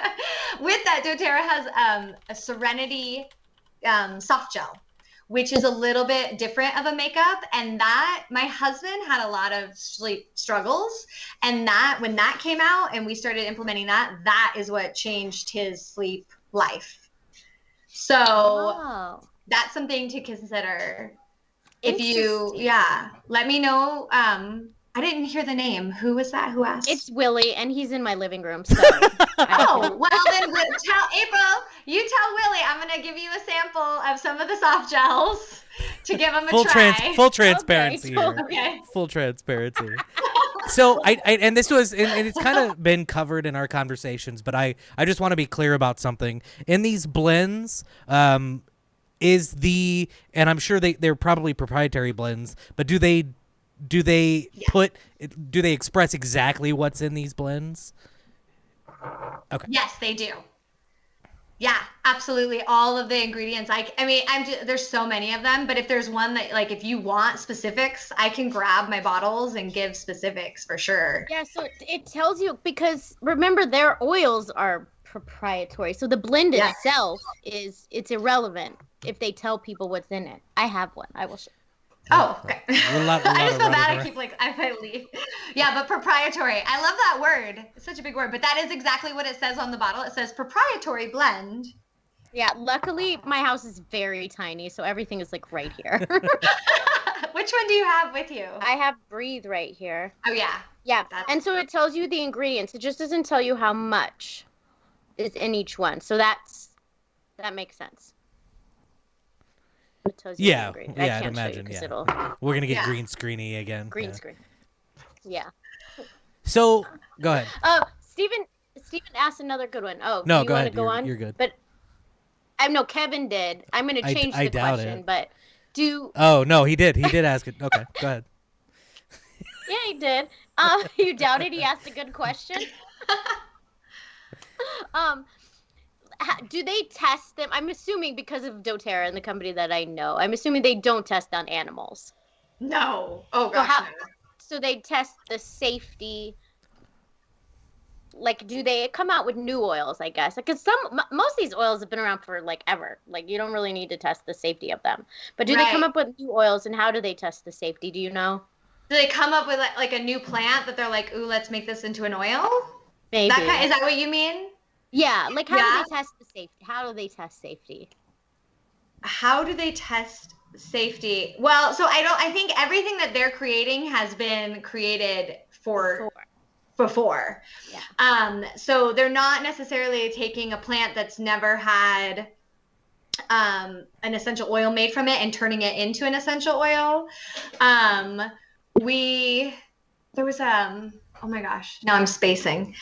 S3: With that, doTERRA has a Serenity soft gel, which is a little bit different of a makeup. And that, my husband had a lot of sleep struggles. And that, when that came out and we started implementing that is what changed his sleep life. So that's something to consider. If you, let me know. I didn't hear the name. Who was that? Who asked?
S1: It's Willie, and he's in my living room. So.
S3: Well then, tell April. You tell Willie. I'm gonna give you a sample of some of the soft gels to give him a try.
S2: Full transparency here.
S3: Okay.
S2: Full transparency. So and this was and it's kind of been covered in our conversations, but I just want to be clear about something. In these blends, and I'm sure they're probably proprietary blends, but do they express exactly what's in these blends? Okay.
S3: Yes, they do. Yeah, absolutely. All of the ingredients. I mean, there's so many of them, but if there's one that like if you want specifics, I can grab my bottles and give specifics for sure.
S1: Yeah, so it tells you because remember their oils are proprietary. So the blend
S3: Yeah.
S1: itself it's irrelevant if they tell people what's in it. I have one. I will show.
S3: Oh, okay.
S2: We're a lot
S3: I just
S2: of
S3: feel
S2: running
S3: bad. I
S2: around.
S3: keep like I might leave. Yeah, but proprietary. I love that word. It's such a big word, but that is exactly what it says on the bottle. It says proprietary blend.
S1: Yeah, luckily my house is very tiny, so everything is like right here.
S3: Which one do you have with you?
S1: I have Breathe right here.
S3: Oh yeah.
S1: Yeah,
S3: That's-
S1: and so it tells you the ingredients. It just doesn't tell you how much is in each one. So that makes sense. It tells you the
S2: Yeah,
S1: ingredients.
S2: yeah,
S1: I
S2: I'd
S1: can't show you
S2: imagine.
S1: 'cause
S2: Yeah,
S1: it'll
S2: we're gonna get
S3: Yeah.
S2: green screeny again.
S1: green
S2: yeah.
S1: screen. Yeah.
S2: So go ahead.
S1: Steven asked another good one. Oh,
S2: No,
S1: do you
S2: go
S1: want
S2: ahead.
S1: to go on?
S2: You're good.
S1: But I know Kevin did. I'm going to change
S2: I
S1: the
S2: doubt
S1: question,
S2: it.
S1: but
S2: Oh no, he did. He did ask it. Okay, go ahead.
S1: yeah, he did. You doubted he asked a good question? um, do they test them? I'm assuming because of doTERRA and the company that I know, I'm assuming they don't test on animals.
S3: No. Oh
S1: So
S3: gosh. No.
S1: so they test the safety. Like, do they come out with new oils? I guess because most of these oils have been around for like ever. Like, you don't really need to test the safety of them. But do they come
S3: Right.
S1: up with new oils, and how do they test the safety? Do you know?
S3: Do they come up with like a new plant that they're like, ooh, let's make this into an oil?
S1: Maybe.
S3: Is that what you mean?
S1: Yeah. Like, how
S3: Yeah.
S1: do they test the safety? How do they test safety?
S3: How do they test safety? Well, so I think everything that they're creating has been created for before.
S1: Yeah.
S3: So they're not necessarily taking a plant that's never had an essential oil made from it and turning it into an essential oil. There was oh my gosh, now I'm spacing.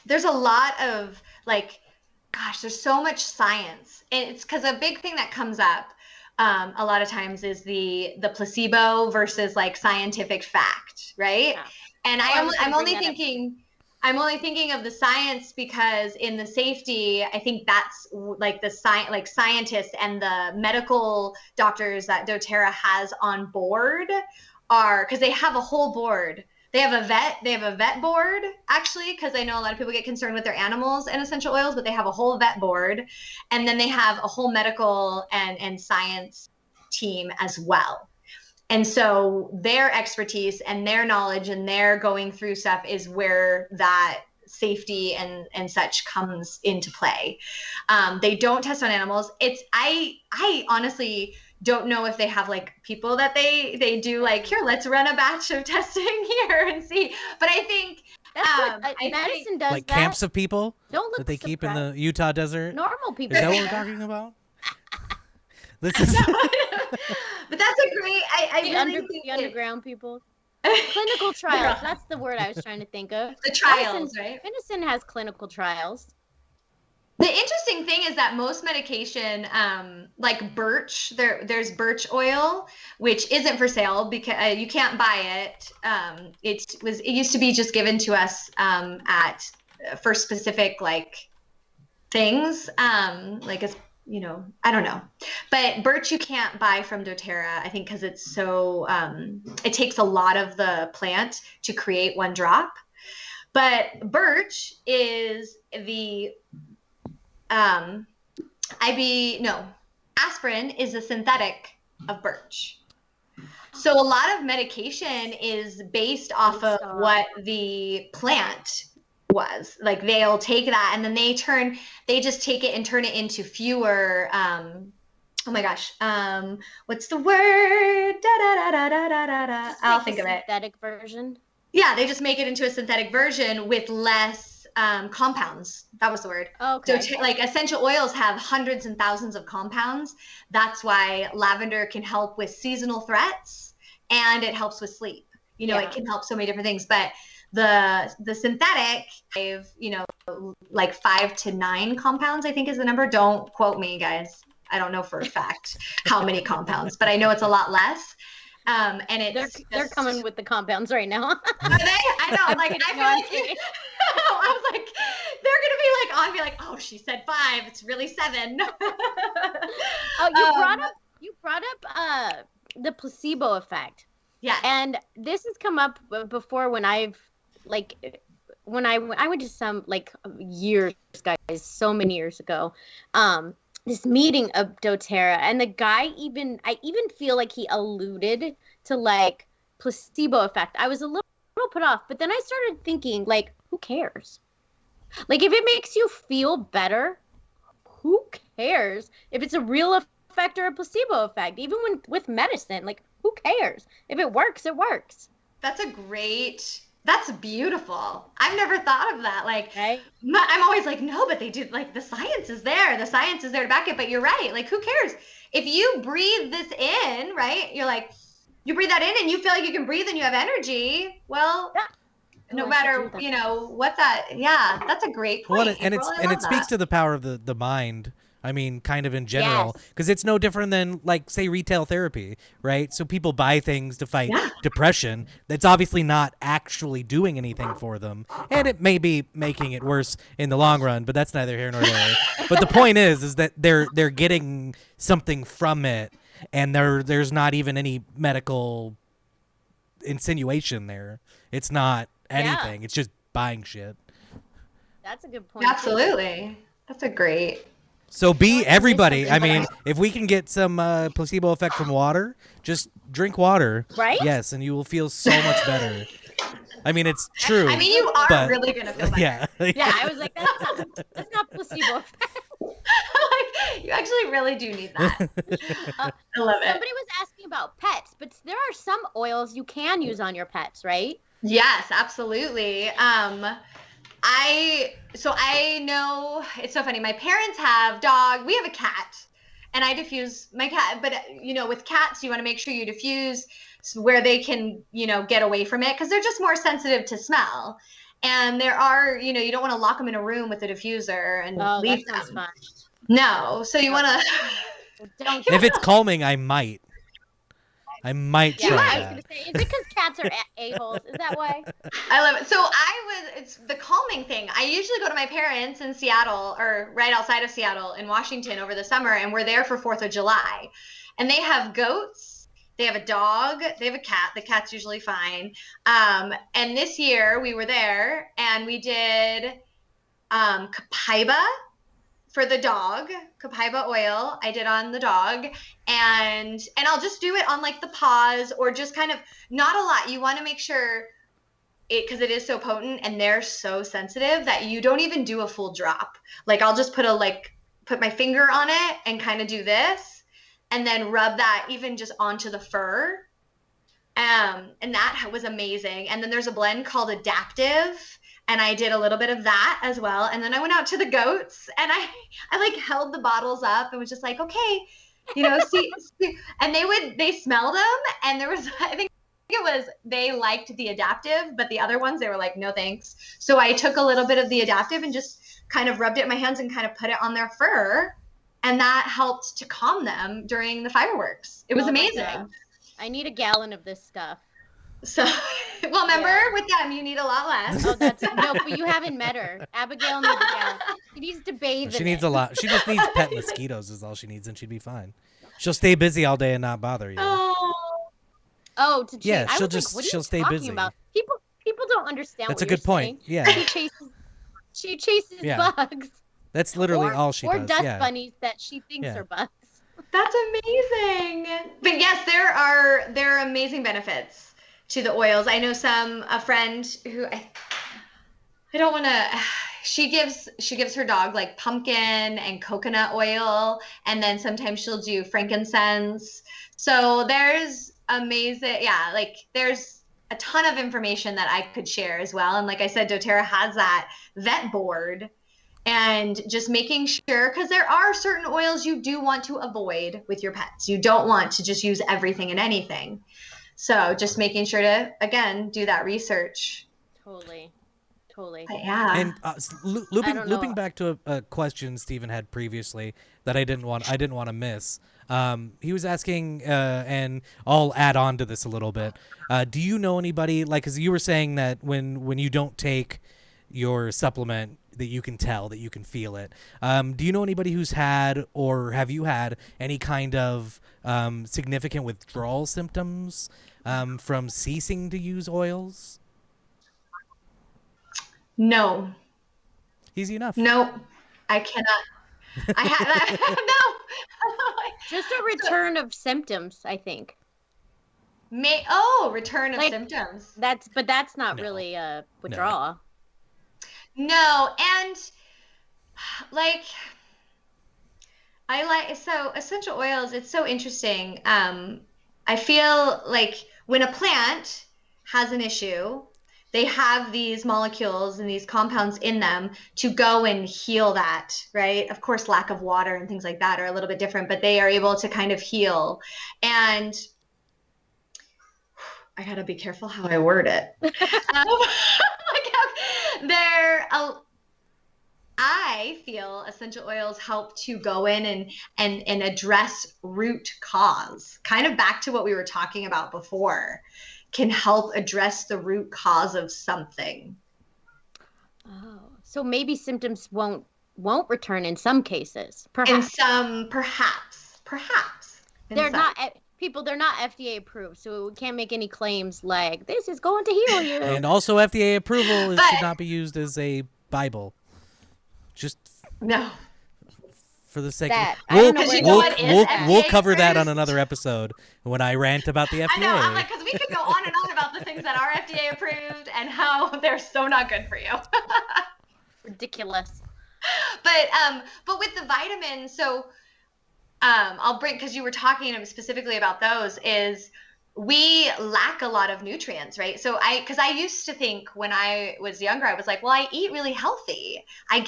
S3: There's a lot of like, gosh, there's so much science, and it's because a big thing that comes up a lot of times is the placebo versus like scientific fact, right?
S1: Yeah.
S3: And
S1: Oh,
S3: I'm only thinking of the science because in the safety, I think that's like the scientists and the medical doctors that doTERRA has on board are because they have a whole board. They have a vet board actually, because I know a lot of people get concerned with their animals and essential oils, but they have a whole vet board, and then they have a whole medical and science team as well. And so their expertise and their knowledge and their going through stuff is where that safety and such comes into play. They don't test on animals. I honestly don't know if they have like people that they do like, here, let's run a batch of testing here and see. But I think
S1: That's what medicine does.
S2: Like
S1: that.
S2: camps of people
S1: Don't look
S2: that they keep in
S1: surprised.
S2: the Utah desert.
S1: Normal people.
S2: Is that what we're talking about? This is
S3: but that's a great. I really think
S1: the underground people. Clinical trials. That's the word I was trying to think of.
S3: The trials, right?
S1: Medicine has clinical trials.
S3: The interesting thing is that most medication, like birch, there's birch oil, which isn't for sale because you can't buy it. It used to be just given to us for specific like things, like it's I don't know, but birch you can't buy from doTERRA, I think, because it's so it takes a lot of the plant to create one drop. But birch is the aspirin is a synthetic of birch. So a lot of medication is based off of what the plant was. Like they'll take that and then they just take it and turn it into fewer oh my gosh, what's the word? I'll think of it.
S1: Synthetic version.
S3: Yeah, they just make it into a synthetic version with less compounds. That was the word.
S1: Okay.
S3: So like essential oils have hundreds and thousands of compounds. That's why lavender can help with seasonal threats and it helps with sleep. It can help so many different things. But the synthetic, like 5 to 9 compounds, I think is the number. Don't quote me, guys. I don't know for a fact how many compounds, but I know it's a lot less. And it's
S1: They're coming with the compounds right now.
S3: Are they? I know. I'm like, I feel like I was like, they're gonna be like on me, like, oh, she said 5. It's really 7.
S1: Oh, you brought up the placebo effect.
S3: Yeah.
S1: And this has come up before when I've when I went to some years, guys, so many years ago. This meeting of doTERRA, and the guy I even feel like he alluded to placebo effect. I was a little put off, but then I started thinking, who cares? If it makes you feel better, who cares if it's a real effect or a placebo effect? Even with medicine, who cares? If it works, it works.
S3: That's beautiful. I've never thought of that.
S1: Right?
S3: I'm always like, no, but they do, the science is there. The science is there to back it. But you're right. Who cares? If you breathe this in, right? You're like, you breathe that in and you feel like you can breathe and you have energy. Well,
S1: yeah.
S3: No matter, what that, yeah, that's a great point.
S2: Well, and it speaks to the power of the mind. I mean, kind of in general,
S1: Yes.
S2: because it's no different than, say, retail therapy, right? So people buy things to fight depression. That's obviously not actually doing anything for them, and it may be making it worse in the long run, but that's neither here nor there. But the point is that they're getting something from it, and there's not even any medical insinuation there. It's not anything. It's just buying shit.
S1: That's a good point.
S3: Absolutely. That's a great.
S2: So everybody. I mean, if we can get some placebo effect from water, just drink water.
S1: Right?
S2: Yes, and you will feel so much better. I mean, it's true.
S3: I mean, you are really going to feel better.
S2: Yeah.
S1: Yeah, I was like, that's not placebo effect.
S3: You actually really do need that. I love it.
S1: Somebody was asking about pets, but there are some oils you can use on your pets, right?
S3: Yes, absolutely. I know it's so funny. My parents have dog. We have a cat, and I diffuse my cat. But with cats, you want to make sure you diffuse where they can, get away from it because they're just more sensitive to smell. And there are, you don't want to lock them in a room with a diffuser and leave them.
S1: Fun.
S3: No, so you want to.
S2: If it's calming, I might try
S1: I
S2: that.
S1: was gonna say, is it because cats are a-holes? Is that why?
S3: I love it. So it's the calming thing. I usually go to my parents in Seattle or right outside of Seattle in Washington over the summer, and we're there for 4th of July. And they have goats, they have a dog, they have a cat. The cat's usually fine. And this year we were there and we did copaiba for the dog, copaiba oil I did on the dog, and I'll just do it on the paws or just kind of not a lot. You want to make sure because it is so potent and they're so sensitive that you don't even do a full drop. I'll just put my finger on it and kind of do this and then rub that even just onto the fur. And that was amazing. And then there's a blend called Adaptive, and I did a little bit of that as well. And then I went out to the goats and I held the bottles up and was just like, okay, see, and they smelled them. And there was, I think it was, they liked the Adaptive, but the other ones, they were like, no, thanks. So I took a little bit of the Adaptive and just kind of rubbed it in my hands and kind of put it on their fur. And that helped to calm them during the fireworks. It was amazing.
S1: I need a gallon of this stuff.
S3: So, well, remember with them, you need a lot less.
S1: Oh, no, but you haven't met her. Abigail needs a gallon. She needs to bathe.
S2: She needs a lot. She just needs pet mosquitoes is all she needs, and she'd be fine. She'll stay busy all day and not bother you.
S1: Oh, to chase.
S2: Yeah,
S1: she'll
S2: stay busy.
S1: About? People don't understand.
S2: That's
S1: what
S2: a good point.
S1: Saying.
S2: Yeah.
S1: She chases bugs.
S2: That's literally all she does.
S1: Or dust bunnies that she thinks are bugs.
S3: That's amazing. But yes, there are amazing benefits to the oils. I know a friend who I don't want to, she gives her dog pumpkin and coconut oil, and then sometimes she'll do frankincense. So there's amazing, there's a ton of information that I could share as well. And like I said, doTERRA has that vet board. And just making sure, because there are certain oils you do want to avoid with your pets. You don't want to just use everything and anything. So just making sure to, again, do that research.
S1: Totally.
S3: But yeah.
S2: And looping back to a question Stephen had previously that I didn't want to miss. He was asking, and I'll add on to this a little bit. Do you know anybody, like, because you were saying that when you don't take your supplement, that you can tell, that you can feel it. Do you know anybody who's had, or have you had any kind of significant withdrawal symptoms from ceasing to use oils?
S3: No.
S2: Easy enough.
S3: No, I cannot. I had no.
S1: Just a return of symptoms, I think.
S3: Return of
S1: Like,
S3: symptoms.
S1: But that's not
S2: No.
S1: really a withdrawal.
S3: No, and like so essential oils, it's so interesting. I feel like when a plant has an issue, they have these molecules and these compounds in them to go and heal that, right? Of course, lack of water and things like that are a little bit different, but they are able to kind of heal. And I gotta be careful how I word it. I feel essential oils help to go in and address root cause, kind of back to what we were talking about before, can help address the root cause of something.
S1: Oh, so maybe symptoms won't return in some cases. Perhaps.
S3: In some, perhaps.
S1: They're not FDA approved, so we can't make any claims like this is going to heal you.
S2: And also FDA approval should not be used as a Bible. Just
S3: no.
S2: For the sake
S1: that,
S2: of we'll cover that on another episode when I rant about the FDA.
S3: I know, I'm like, because we could go on and on about the things that are FDA approved and how they're so not good for you.
S1: Ridiculous.
S3: But with the vitamins, so I'll bring, because you were talking specifically about those, is we lack a lot of nutrients, right? So because I used to think when I was younger, I was like, well, I eat really healthy. I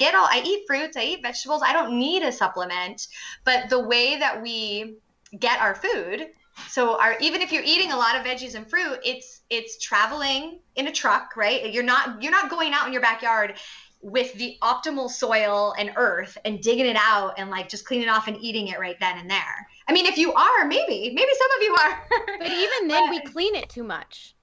S3: eat fruits, I eat vegetables. I don't need a supplement. But the way that we get our food, so even if you're eating a lot of veggies and fruit, it's traveling in a truck, right? You're not going out in your backyard with the optimal soil and earth and digging it out and like just cleaning it off and eating it right then and there. I mean, if you are, maybe some of you are.
S1: But even then, we clean it too much.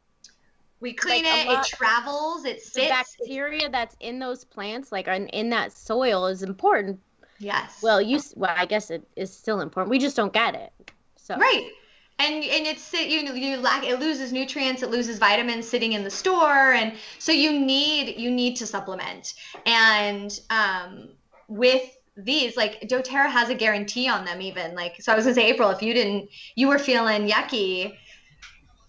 S3: We clean it travels, it sits.
S1: The bacteria that's in those plants, like in that soil, is important.
S3: Yes.
S1: Well, I guess it is still important. We just don't get it. So.
S3: Right. And it's it loses nutrients, it loses vitamins sitting in the store, and so you need to supplement. And with these, like doTERRA has a guarantee on them, even like, so I was gonna say, April, if you were feeling yucky,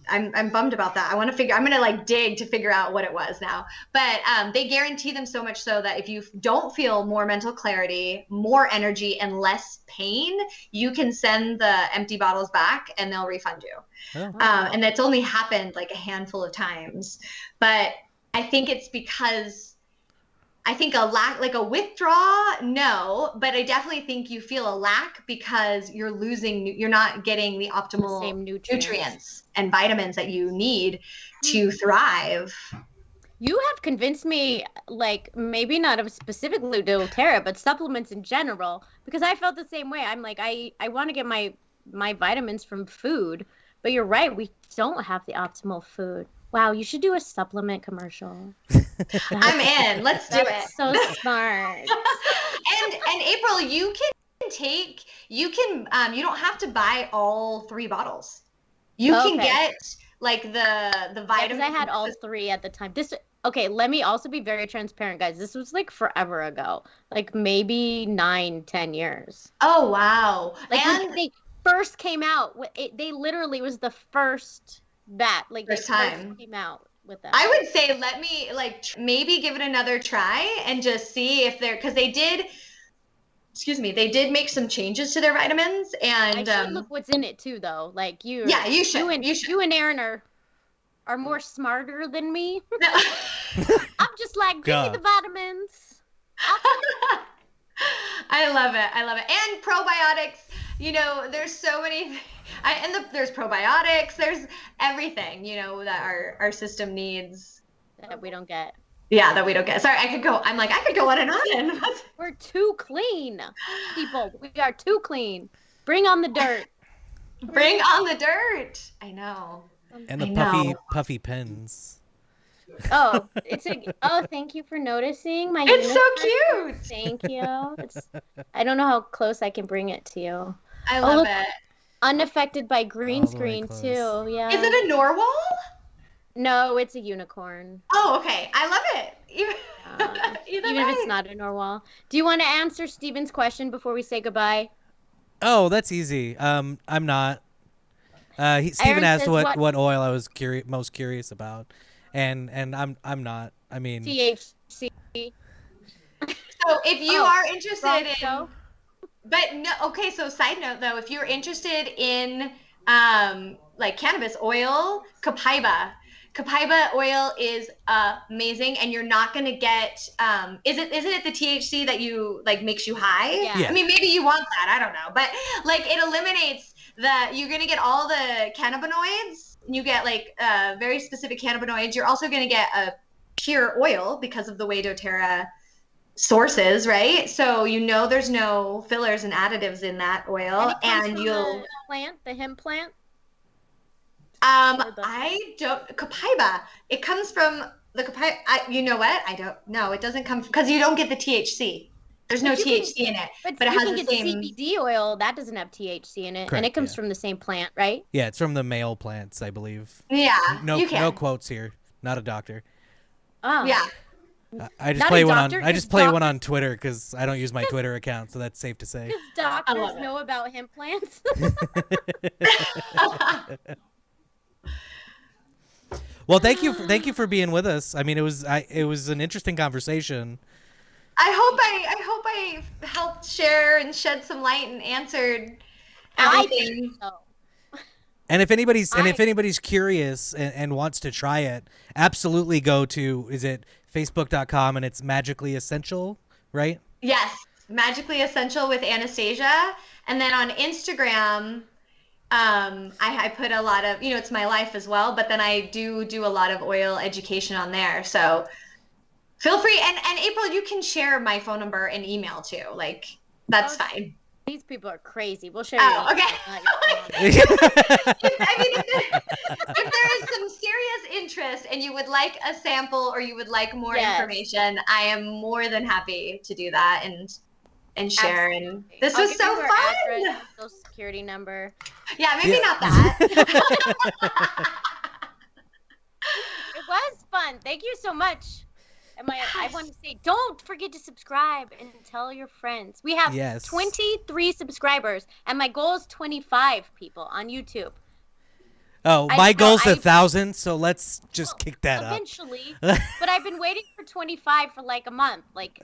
S3: I'm bummed about that. I'm gonna like dig to figure out what it was now. But they guarantee them so much so that if you don't feel more mental clarity, more energy, and less pain, you can send the empty bottles back and they'll refund you. Oh. And that's only happened like a handful of times. But I think it's because like a withdrawal, no, but I definitely think you feel a lack because you're not getting the optimal
S1: same
S3: nutrients and vitamins that you need to thrive.
S1: You have convinced me, like, maybe not of specifically doTERRA, but supplements in general, because I felt the same way. I'm like, I want to get my vitamins from food, but you're right, we don't have the optimal food. Wow, you should do a supplement commercial.
S3: I'm in. Let's do it.
S1: So smart.
S3: And April, you don't have to buy all 3 bottles. You can get like the vitamins.
S1: Yeah, I had all 3 at the time. Let me also be very transparent, guys. This was like forever ago, like maybe 9-10 years.
S3: Oh wow!
S1: Like when they first came out, they literally was the first. First time came out with them.
S3: I would say let me maybe give it another try and just see if because they did make some changes to their vitamins, and
S1: I should look what's in it too, though. Like you should. You and Aaron are more smarter than me. No. I'm just like, give me the vitamins.
S3: I love it. And probiotics. There's so many. There's probiotics. There's everything, that our system needs
S1: that we don't get.
S3: Yeah, that we don't get. Sorry, I could go on and on.
S1: We're too clean, people. We are too clean. Bring on the dirt.
S3: Bring on the dirt. I know.
S2: And the
S3: I
S2: puffy
S3: know.
S2: puffy pens.
S1: Oh, thank you for noticing my
S3: It's so
S1: unicorn.
S3: cute.
S1: Thank you. I don't know how close I can bring it to you.
S3: I
S1: Oh,
S3: love
S1: look,
S3: it.
S1: unaffected by green
S2: All the way
S1: screen
S2: close.
S1: too. Yeah.
S3: Is it a narwhal?
S1: No, it's a unicorn.
S3: Oh, okay. I love it. Either
S1: Even if it's not a narwhal. Do you want to answer Steven's question before we say goodbye?
S2: Oh, that's easy. I'm not. Steven
S1: Aaron
S2: asked
S1: says
S2: what oil I was most curious about, and I'm not. I mean,
S1: THC.
S3: So if you
S1: Oh,
S3: are
S1: wrong
S3: interested in,
S1: show?
S3: but no, okay. So side note though, if you're interested in like cannabis oil, Copaiba oil is amazing, and you're not gonna get isn't it the THC that you like makes you high?
S1: Yeah.
S3: I mean, maybe you want that. I don't know, but like it eliminates you're gonna get all the cannabinoids. You get like very specific cannabinoids. You're also gonna get a pure oil because of the way doTERRA sources, right? So there's no fillers and additives in that oil,
S1: it comes
S3: and
S1: from
S3: you'll
S1: the hemp plant.
S3: I don't Copaiba. It comes from the Copaiba. You know what? I don't know. It doesn't come because you don't get the THC. There's no
S1: But you
S3: THC in it,
S1: But
S3: but it
S1: you
S3: has
S1: can
S3: the
S1: get
S3: same.
S1: CBD oil that doesn't have THC in it, and
S2: Correct,
S1: it comes
S2: yeah.
S1: from the same plant, right?
S2: yeah, it's from the male plants, I believe.
S3: Yeah,
S2: No,
S3: you can.
S2: no quotes here. Not a doctor.
S1: Oh.
S3: Yeah.
S2: I just
S1: Not a
S2: play one
S1: doctor,
S2: on. I just
S1: just
S2: play one
S1: doctors-
S2: on Twitter because I don't use my Twitter account, so that's safe to say.
S1: Because
S3: I
S1: doctors
S3: love it.
S1: know about hemp plants.
S2: Well, thank you for being with us. I mean, it was an interesting conversation.
S3: I hope I helped share and shed some light and answered
S1: I
S3: everything.
S1: think so.
S2: And if anybody's curious and wants to try it, absolutely go to is it facebook.com and it's Magically Essential, right?
S3: Yes, Magically Essential with Anastasia, and then on Instagram, I put a lot of it's my life as well, but then I do a lot of oil education on there. So feel free, and April, you can share my phone number and email too. Like that's fine.
S1: These people are crazy. We'll share
S3: Oh,
S1: your
S3: okay.
S1: email, not your phone.
S3: I mean, if there is some serious interest and you would like a sample or you would like more
S1: Yes.
S3: information, I am more than happy to do that and share. And
S1: Absolutely.
S3: this
S1: I'll
S3: was
S1: give
S3: so
S1: you her
S3: fun.
S1: address, your social security number.
S3: Yeah, maybe
S2: Yeah.
S3: not that.
S1: It was fun. Thank you so much. And I want to say, don't forget to subscribe and tell your friends. We have
S2: Yes.
S1: 23 subscribers, and my goal is 25 people on YouTube.
S2: Oh,
S1: I-
S2: my
S1: no,
S2: goal's
S1: I-
S2: 1,000, so let's just kick that up.
S1: Eventually, but I've been waiting for 25 for like a month. Like,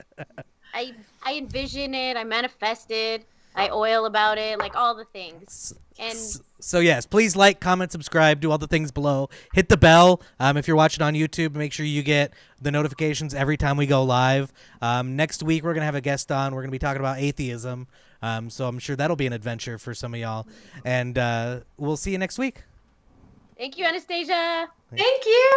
S1: I envision it, I manifested, I oil about it, like all the things. And
S2: So yes, please like, comment, subscribe, do all the things below. Hit the bell if you're watching on YouTube. Make sure you get the notifications every time we go live. Next week we're gonna have a guest on. We're gonna be talking about atheism. So I'm sure that'll be an adventure for some of y'all. And we'll see you next week.
S1: thank you, Anastasia.
S3: Thank you.